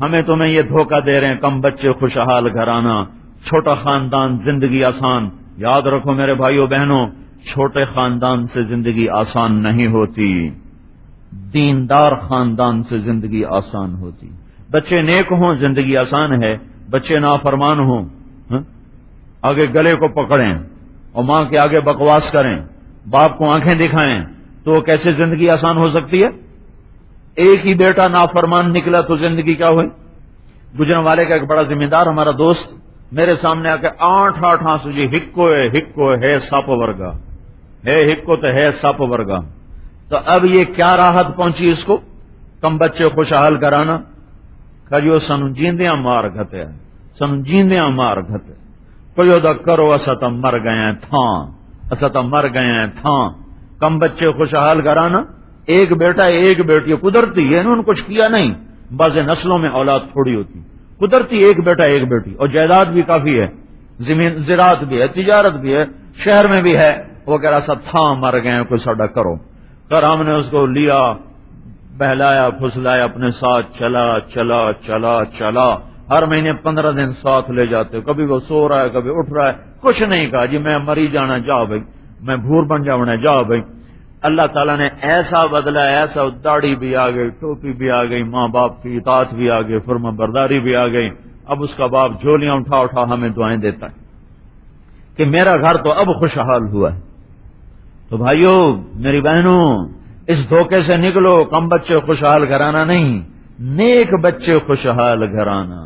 ہمیں تمہیں یہ دھوکہ دے رہے ہیں، کم بچے خوشحال گھرانہ، چھوٹا خاندان زندگی آسان. یاد رکھو میرے بھائیوں بہنوں، چھوٹے خاندان سے زندگی آسان نہیں ہوتی، دیندار خاندان سے زندگی آسان ہوتی. بچے نیک ہوں زندگی آسان ہے، بچے نافرمان ہوں آگے گلے کو پکڑیں اور ماں کے آگے بکواس کریں، باپ کو آنکھیں دکھائیں، تو کیسے زندگی آسان ہو سکتی ہے؟ ایک ہی بیٹا نافرمان نکلا تو زندگی کیا ہوئی؟ گجران والے کا ایک بڑا ذمہ دار ہمارا دوست میرے سامنے آ کے آٹھ آنسو، جی ہکو ہے سپ ورگا ہے، ہکو تو ہے سپ ورگا. تو اب یہ کیا راحت پہنچی اس کو؟ کم بچے خوشحال کرانا. کجو سن جیندیاں مار گھتے، سن جیندیاں مار گھتے، کجو دا کرو اسا تا مر گئے تھاں، اسا تا مر گئے تھاں. کم بچے خوشحال کرانا، ایک بیٹا ایک بیٹی قدرتی ہے، انہوں نے کچھ کیا نہیں. بعض نسلوں میں اولاد تھوڑی ہوتی، قدرتی ایک بیٹا ایک بیٹی، اور جائیداد بھی کافی ہے، زمین زراعت بھی ہے، تجارت بھی ہے، شہر میں بھی ہے. وہ کہہ رہا سا تھا مر گئے کوئی ساڈا کرو. پھر ہم نے اس کو لیا، بہلایا پھسلایا، اپنے ساتھ چلا چلا چلا چلا. ہر مہینے 15 دن ساتھ لے جاتے، کبھی وہ سو رہا ہے کبھی اٹھ رہا ہے، کچھ نہیں کہا جی میں مری جانا، جا بھائی میں بھور بن جاؤں، جا بھائی. اللہ تعالیٰ نے ایسا بدلا، ایسا داڑھی بھی آ گئی، ٹوپی بھی آ گئی، ماں باپ کی اطاعت بھی آ گئی، فرما برداری بھی آ گئی. اب اس کا باپ جھولیاں اٹھا اٹھا ہمیں دعائیں دیتا ہے کہ میرا گھر تو اب خوشحال ہوا ہے. تو بھائیو میری بہنوں، اس دھوکے سے نکلو. کم بچے خوشحال گھرانا نہیں، نیک بچے خوشحال گھرانا،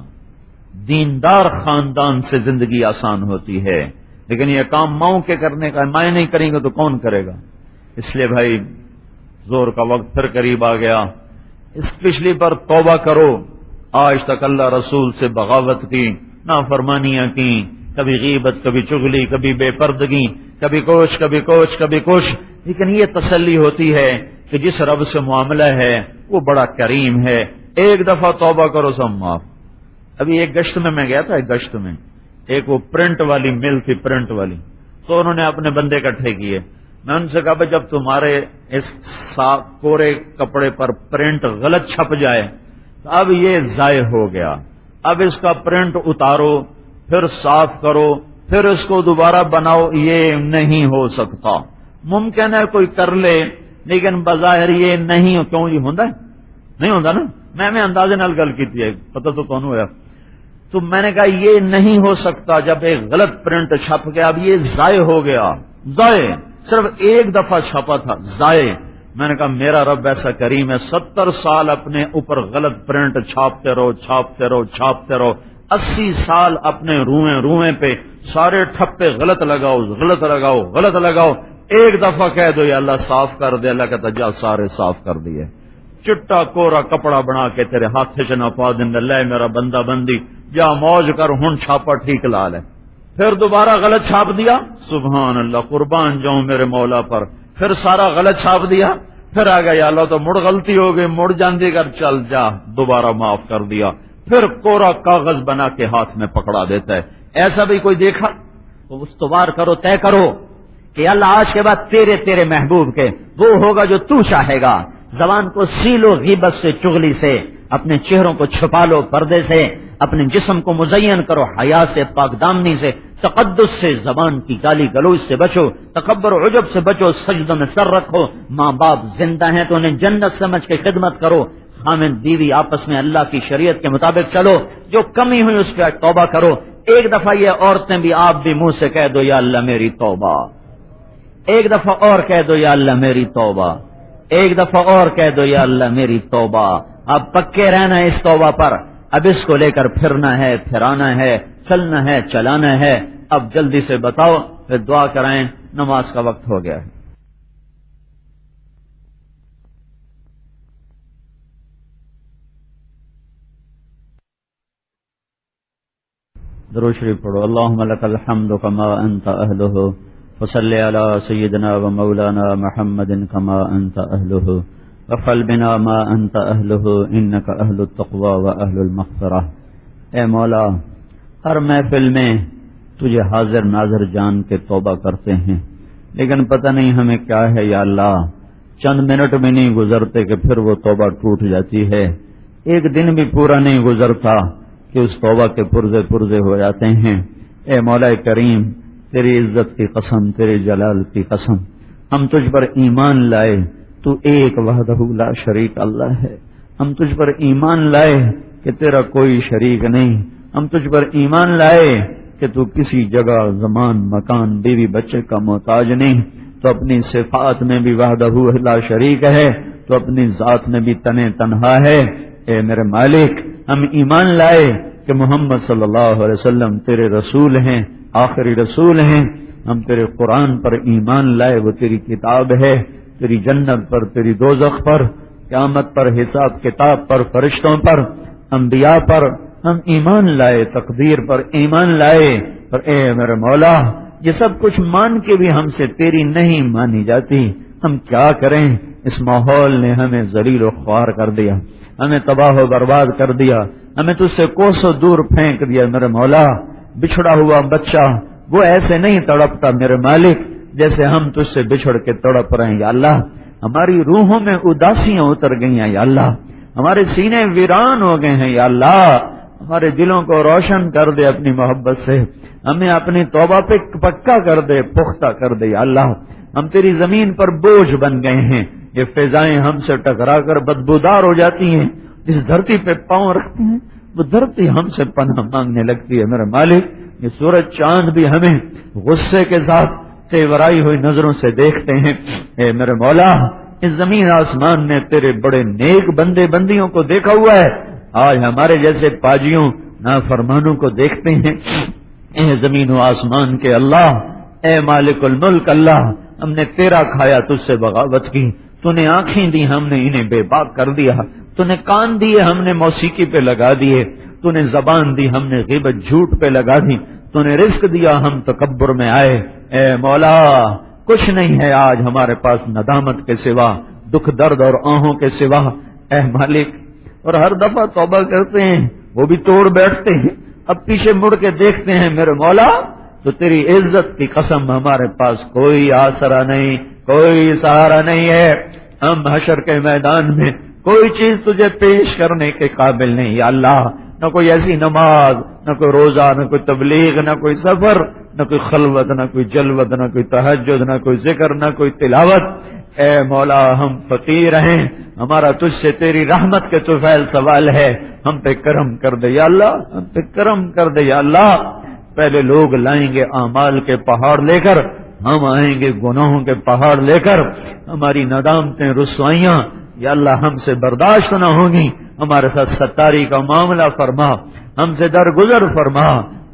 دیندار خاندان سے زندگی آسان ہوتی ہے. لیکن یہ کام ماؤں کے کرنے کا، مائیں نہیں کریں گے تو کون کرے گا؟ اس لیے بھائی زور کا وقت پھر قریب آ گیا. اس پچھلی پر توبہ کرو. آج تک اللہ رسول سے بغاوت کی، نافرمانیاں کی، کبھی غیبت، کبھی چغلی، کبھی بے پردگی، کبھی کچھ کبھی کچھ کبھی کچھ. لیکن یہ تسلی ہوتی ہے کہ جس رب سے معاملہ ہے وہ بڑا کریم ہے. ایک دفعہ توبہ کرو سب معاف. ابھی ایک گشت میں گیا تھا، ایک گشت میں ایک وہ پرنٹ والی مل تھی، پرنٹ والی، تو انہوں نے اپنے بندے اکٹھے کیے. میں ان سے کہا بھائی جب تمہارے اس کورے کپڑے پر پرنٹ غلط چھپ جائے تو اب یہ ضائع ہو گیا، اب اس کا پرنٹ اتارو، پھر صاف کرو، پھر اس کو دوبارہ بناؤ، یہ نہیں ہو سکتا. ممکن ہے کوئی کر لے لیکن بظاہر یہ نہیں. کیوں یہ ہوتا ہے؟ نہیں ہوتا نا. میں اندازے نال گل کی ہے، پتہ تو کون ہوا. تو میں نے کہا یہ نہیں ہو سکتا، جب ایک غلط پرنٹ چھپ گیا اب یہ ضائع ہو گیا. ضائع صرف ایک دفعہ چھپا تھا، ضائع. میں نے کہا میرا رب ایسا کریم ہے، 70 سال اپنے اوپر غلط پرنٹ چھاپتے رہو چھاپتے رہو چھاپتے رہو، 80 سال اپنے روئیں پہ سارے ٹھپے غلط لگاؤ غلط لگاؤ غلط لگاؤ. ایک دفعہ کہہ دو یا اللہ صاف کر دے. اللہ کہتا جا سارے صاف کر دیے. چٹا کورا کپڑا بنا کے تیرے ہاتھ چ نہ پا دیں. اللہ میرا بندہ بندی جا موج کر، ہن چھاپا ٹھیک لال ہے. پھر دوبارہ غلط چھاپ دیا، سبحان اللہ قربان جاؤں میرے مولا پر. پھر سارا غلط چھاپ دیا، پھر آ گیا یا اللہ تو مڑ غلطی ہو گئی، مڑ جاندی کر چل جا، دوبارہ معاف کر دیا. پھر کورا کاغذ بنا کے ہاتھ میں پکڑا دیتا ہے. ایسا بھی کوئی دیکھا تو استوار کرو، طے کرو کہ اللہ آج کے بعد تیرے محبوب کے وہ ہوگا جو تو چاہے گا. زبان کو سیلو غیبت سے، چغلی سے، اپنے چہروں کو چھپا لو پردے سے، اپنے جسم کو مزین کرو حیا سے، پاک دامنی سے، تقدس سے، زبان کی گالی گلوچ سے بچو، تکبر و عجب سے بچو، سجدوں میں سر رکھو. ماں باپ زندہ ہیں تو انہیں جنت سمجھ کے خدمت کرو. خامد بیوی آپس میں اللہ کی شریعت کے مطابق چلو. جو کمی ہوئی اس پہ توبہ کرو. ایک دفعہ یہ عورتیں بھی، آپ بھی منہ سے کہہ دو یا اللہ میری توبہ. ایک دفعہ اور کہہ دو یا اللہ میری توبہ. ایک دفعہ اور کہہ دو یا اللہ میری توبہ. اب پکے رہنا ہے اس توبہ پر. اب اس کو لے کر پھرنا ہے، پھرانا ہے، چلنا ہے، چلانا ہے. اب جلدی سے بتاؤ، پھر دعا کرائیں، نماز کا وقت ہو گیا ہے. درود شریف پڑھو. اللہم لک الحمد کما انت اہلہ وصلی علی سیدنا و مولانا محمد کما انت اہلہ وفعل بنا ما انت اہلہ انک اہل التقوی و اہل المغفرہ. اے مولا، ہر محفل میں تجھے حاضر ناظر جان کے توبہ کرتے ہیں، لیکن پتہ نہیں ہمیں کیا ہے یا اللہ. چند منٹ بھی نہیں گزرتے کہ پھر وہ توبہ ٹوٹ جاتی ہے. ایک دن بھی پورا نہیں گزرتا کہ اس توبہ کے پرزے پرزے ہو جاتے ہیں۔ اے مولا کریم، تیری عزت کی قسم، تیرے جلال کی قسم، ہم تجھ پر ایمان لائے تو ایک وحدہ لا شریک اللہ ہے۔ ہم تجھ پر ایمان لائے کہ تیرا کوئی شریک نہیں۔ ہم تجھ پر ایمان لائے کہ تو کسی جگہ، زمان، مکان، بیوی بچے کا محتاج نہیں، تو اپنی صفات میں بھی وحدہ لا شریک ہے، تو اپنی ذات میں بھی تنہا ہے۔ اے میرے مالک، ہم ایمان لائے کہ محمد صلی اللہ علیہ وسلم تیرے رسول ہیں، آخری رسول ہیں۔ ہم تیرے قرآن پر ایمان لائے، وہ تیری کتاب ہے، تیری جنت پر، تیری دوزخ پر، قیامت پر، حساب کتاب پر، فرشتوں پر، انبیاء پر ہم ایمان لائے، تقدیر پر ایمان لائے۔ اور اے میرے مولا، یہ سب کچھ مان کے بھی ہم سے تیری نہیں مانی جاتی۔ ہم کیا کریں؟ اس ماحول نے ہمیں ذلیل و خوار کر دیا، ہمیں تباہ و برباد کر دیا، ہمیں تجھ سے کوسوں دور پھینک دیا۔ میرے مولا، بچھڑا ہوا بچہ وہ ایسے نہیں تڑپتا میرے مالک جیسے ہم تجھ سے بچھڑ کے تڑپ رہے ہیں یا اللہ۔ ہماری روحوں میں اداسیاں اتر گئی ہیں یا اللہ، ہمارے سینے ویران ہو گئے ہیں یا اللہ۔ ہمارے دلوں کو روشن کر دے اپنی محبت سے، ہمیں اپنی توبہ پہ پکا کر دے، پختہ کر دے یا اللہ۔ ہم تیری زمین پر بوجھ بن گئے ہیں، یہ فضائیں ہم سے ٹکرا کر بدبودار ہو جاتی ہیں، جس دھرتی پہ پاؤں رکھتے ہیں وہ دھرتی ہم سے پناہ مانگنے لگتی ہے میرے مالک۔ یہ سورج چاند بھی ہمیں غصے کے ساتھ تیورائی ہوئی نظروں سے دیکھتے ہیں۔ اے میرے مولا، اس زمین آسمان نے تیرے بڑے نیک بندے بندیوں کو دیکھا ہوا ہے، آج ہمارے جیسے پاجیوں نافرمانوں کو دیکھتے ہیں۔ اے زمین و آسمان کے اللہ، اے مالک الملک اللہ، ہم نے تیرا کھایا، تجھ سے بغاوت کی، تو نے آنکھیں دی، ہم نے انہیں بے باک کر دیا، تو نے کان دیے، ہم نے موسیقی پہ لگا دیے، تو نے زبان دی، ہم نے غیبت جھوٹ پہ لگا دی، تو نے رزق دیا، ہم تکبر میں آئے۔ اے مولا، کچھ نہیں ہے آج ہمارے پاس ندامت کے سوا، دکھ درد اور آہوں کے سوا۔ اے مالک، اور ہر دفعہ توبہ کرتے ہیں وہ بھی توڑ بیٹھتے ہیں، اب پیچھے مڑ کے دیکھتے ہیں میرے مولا تو تیری عزت کی قسم ہمارے پاس کوئی آسرا نہیں، کوئی سہارا نہیں ہے۔ ہم حشر کے میدان میں کوئی چیز تجھے پیش کرنے کے قابل نہیں یا اللہ، نہ کوئی ایسی نماز، نہ کوئی روزہ، نہ کوئی تبلیغ، نہ کوئی سفر، نہ کوئی خلوت، نہ کوئی جلوت، نہ کوئی تہجد، نہ کوئی ذکر، نہ کوئی تلاوت۔ اے مولا، ہم فقیر ہیں، ہمارا تجھ سے تیری رحمت کے طفیل سوال ہے، ہم پہ کرم کر دے یا اللہ، ہم پہ کرم کر دے یا اللہ۔ پہلے لوگ لائیں گے اعمال کے پہاڑ لے کر، ہم آئیں گے گناہوں کے پہاڑ لے کر۔ ہماری ندامتیں، رسوائیاں یا اللہ ہم سے برداشت نہ ہوں گی، ہمارے ساتھ ستاری کا معاملہ فرما، ہم سے درگزر فرما۔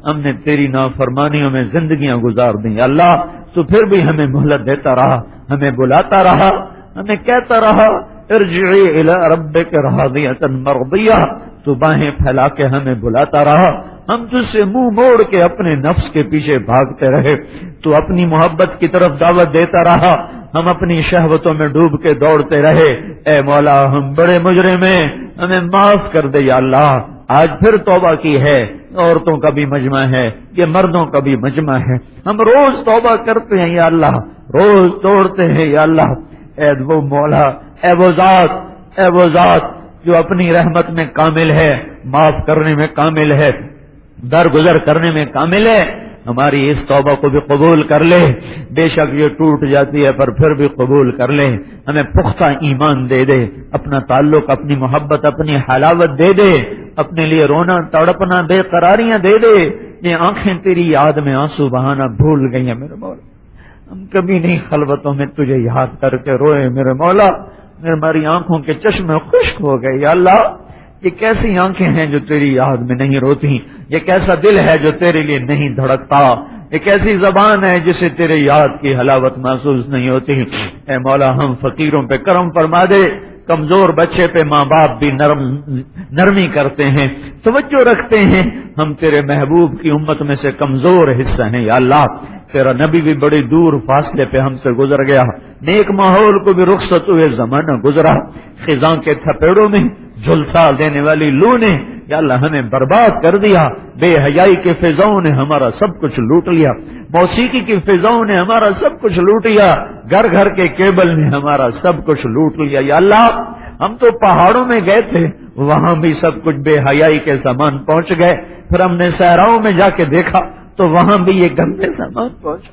ہم نے تیری نافرمانیوں میں زندگیاں گزار دیں یا اللہ، تو پھر بھی ہمیں مہلت دیتا رہا، ہمیں بلاتا رہا، ہمیں کہتا رہا ارجعی الی ربک راضیۃ مرضیہ، تو باہیں پھیلا کے ہمیں بلاتا رہا۔ ہم تجھ سے منہ موڑ کے اپنے نفس کے پیچھے بھاگتے رہے، تو اپنی محبت کی طرف دعوت دیتا رہا، ہم اپنی شہوتوں میں ڈوب کے دوڑتے رہے۔ اے مولا، ہم بڑے مجرم ہیں، ہمیں معاف کر دے یا اللہ۔ آج پھر توبہ کی ہے، عورتوں کا بھی مجمع ہے، یہ مردوں کا بھی مجمع ہے، ہم روز توبہ کرتے ہیں یا اللہ، روز توڑتے ہیں یا اللہ۔ اے وہ مولا، اے وہ ذات جو اپنی رحمت میں کامل ہے، معاف کرنے میں کامل ہے، درگزر کرنے میں کامل ہے، ہماری اس توبہ کو بھی قبول کر لے۔ بے شک یہ ٹوٹ جاتی ہے پر پھر بھی قبول کر لے، ہمیں پختہ ایمان دے دے، اپنا تعلق، اپنی محبت، اپنی حلاوت دے دے، اپنے لیے رونا تڑپنا بے قراریاں دے دے۔ یہ آنکھیں تیری یاد میں آنسو بہانا بھول گئی ہیں میرے مولا، ہم کبھی نہیں خلوتوں میں تجھے یاد کر کے روئے میرے مولا، ہماری آنکھوں کے چشمے خشک ہو گئے یا اللہ۔ یہ کیسی آنکھیں ہیں جو تیری یاد میں نہیں روتی، یہ کیسا دل ہے جو تیرے لیے نہیں دھڑکتا، یہ کیسی زبان ہے جسے تیرے یاد کی حلاوت محسوس نہیں ہوتی۔ اے مولا، ہم فقیروں پہ کرم فرما دے، کمزور بچے پہ ماں باپ بھی نرمی کرتے ہیں، توجہ رکھتے ہیں، ہم تیرے محبوب کی امت میں سے کمزور حصہ ہیں یا اللہ۔ تیرا نبی بھی بڑی دور فاصلے پہ ہم سے گزر گیا، نیک ماحول کو بھی رخصت ہوئے زمانہ گزرا، خزاں کے تھپیڑوں میں جھلسا دینے والی لو نے یا اللہ ہمیں برباد کر دیا، بے حیائی کے فضاؤں نے ہمارا سب کچھ لوٹ لیا، موسیقی کی فضاؤں نے ہمارا سب کچھ لوٹ لیا، گھر گھر کے کیبل نے ہمارا سب کچھ لوٹ لیا یا اللہ۔ ہم تو پہاڑوں میں گئے تھے، وہاں بھی سب کچھ بے حیائی کے سامان پہنچ گئے. پھر ہم نے صحراؤں میں جا کے دیکھا تو وہاں بھی یہ گندے سامان پہنچ.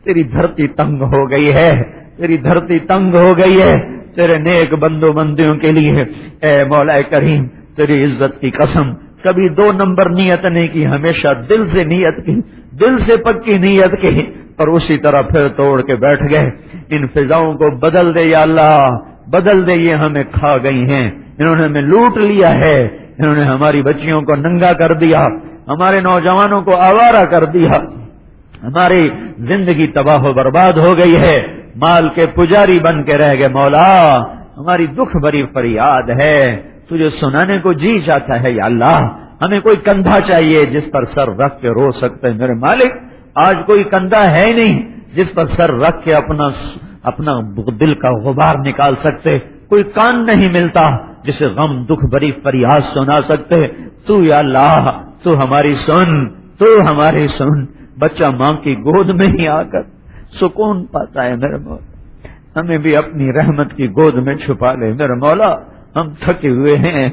تیری دھرتی تنگ ہو گئی ہے, تیری دھرتی تنگ ہو گئی ہے تیرے نیک بندو بندیوں کے لیے. اے مولا کریم تیری عزت کی قسم, کبھی 2 نمبر نیت نہیں کی, ہمیشہ دل سے نیت کی, دل سے پکی نیت کی, اور اسی طرح پھر توڑ کے بیٹھ گئے. ان فضاؤں کو بدل دے یا اللہ, بدل دے. یہ ہمیں کھا گئی ہیں, انہوں نے ہمیں لوٹ لیا ہے, انہوں نے ہماری بچیوں کو ننگا کر دیا, ہمارے نوجوانوں کو آوارہ کر دیا, ہماری زندگی تباہ و برباد ہو گئی ہے, مال کے پجاری بن کے رہ گئے. مولا ہماری دکھ بھری فریاد ہے, تجھے سنانے کو جی چاہتا ہے یا اللہ. ہمیں کوئی کندھا چاہیے جس پر سر رکھ کے رو سکتے ہیں میرے مالک. آج کوئی کندھا ہے نہیں جس پر سر رکھ کے اپنا دل کا غبار نکال سکتے. کوئی کان نہیں ملتا جسے غم دکھ بھری فریاد سنا سکتے. تو یا اللہ تو ہماری سن, تو ہماری سن. بچہ ماں کی گود میں ہی آ کر سکون پاتا ہے میرے مولا, ہمیں بھی اپنی رحمت کی گود میں چھپا لے میرے مولا. ہم تھکے ہوئے ہیں,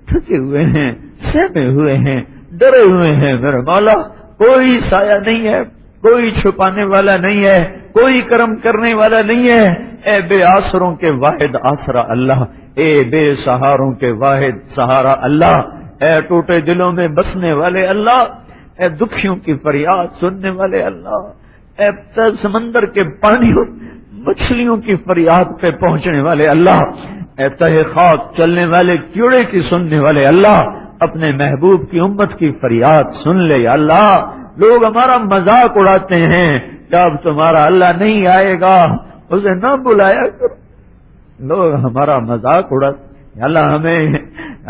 تھکے ہوئے ہیں, سہمے ہوئے ہیں, ڈرے ہوئے ہیں میرے مولا. کوئی سایہ نہیں ہے, کوئی چھپانے والا نہیں ہے, کوئی کرم کرنے والا نہیں ہے. اے بے آسروں کے واحد آسرا اللہ, اے بے سہاروں کے واحد سہارا اللہ, اے ٹوٹے دلوں میں بسنے والے اللہ, اے دکھیوں کی فریاد سننے والے اللہ, اے سمندر کے پانیوں مچھلیوں کی فریاد پہ پہنچنے والے اللہ, اے تہ خاک چلنے والے کیڑے کی سننے والے اللہ, اپنے محبوب کی امت کی فریاد سن لے یا اللہ. لوگ ہمارا مذاق اڑاتے ہیں, جب تمہارا اللہ نہیں آئے گا اسے نہ بلایا کرو. لوگ ہمارا مذاق اڑاتے ہیں, اللہ ہمیں,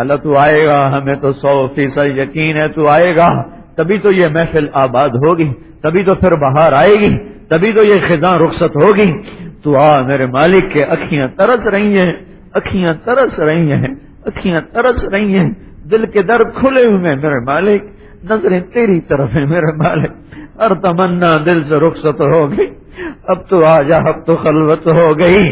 اللہ تو آئے گا, ہمیں تو 100% یقین ہے تو آئے گا, تبھی تو یہ محفل آباد ہوگی, تبھی تو پھر بہار آئے گی, تبھی تو یہ خزاں رخصت ہوگی. تو آ میرے مالک کے اکھیاں ترس رہی ہیں, اکھیاں ترس رہی ہیں, اکھیاں ترس رہی ہیں, دل کے در کھلے ہوئے ہیں میرے مالک, نظریں تیری طرف ہیں میرے مالک. ہر تمنا دل سے رخصت ہو گئی, اب تو آ جا, اب تو خلوت ہو گئی.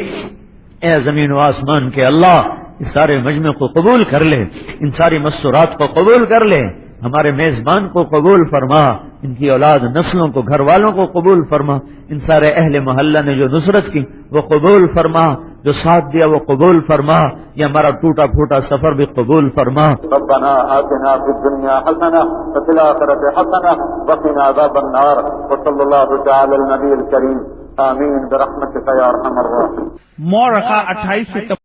اے زمین و آسمان کے اللہ, اس سارے مجمع کو قبول کر لے, ان ساری مسورات کو قبول کر لے, ہمارے میزبان کو قبول فرما, ان کی اولاد نسلوں کو گھر والوں کو قبول فرما, ان سارے اہل محلہ نے جو نصرت کی وہ قبول فرما, جو ساتھ دیا وہ قبول فرما, یہ ہمارا ٹوٹا پھوٹا سفر بھی قبول فرما. ربنا آتنا فی الدنیا حسنہ وفی الآخرۃ حسنہ وقنا عذاب النار وصلی اللہ تعالی علی النبی الکریم آمین برحمتک یا ارحم الراحمین. مورخہ 28 ستمبر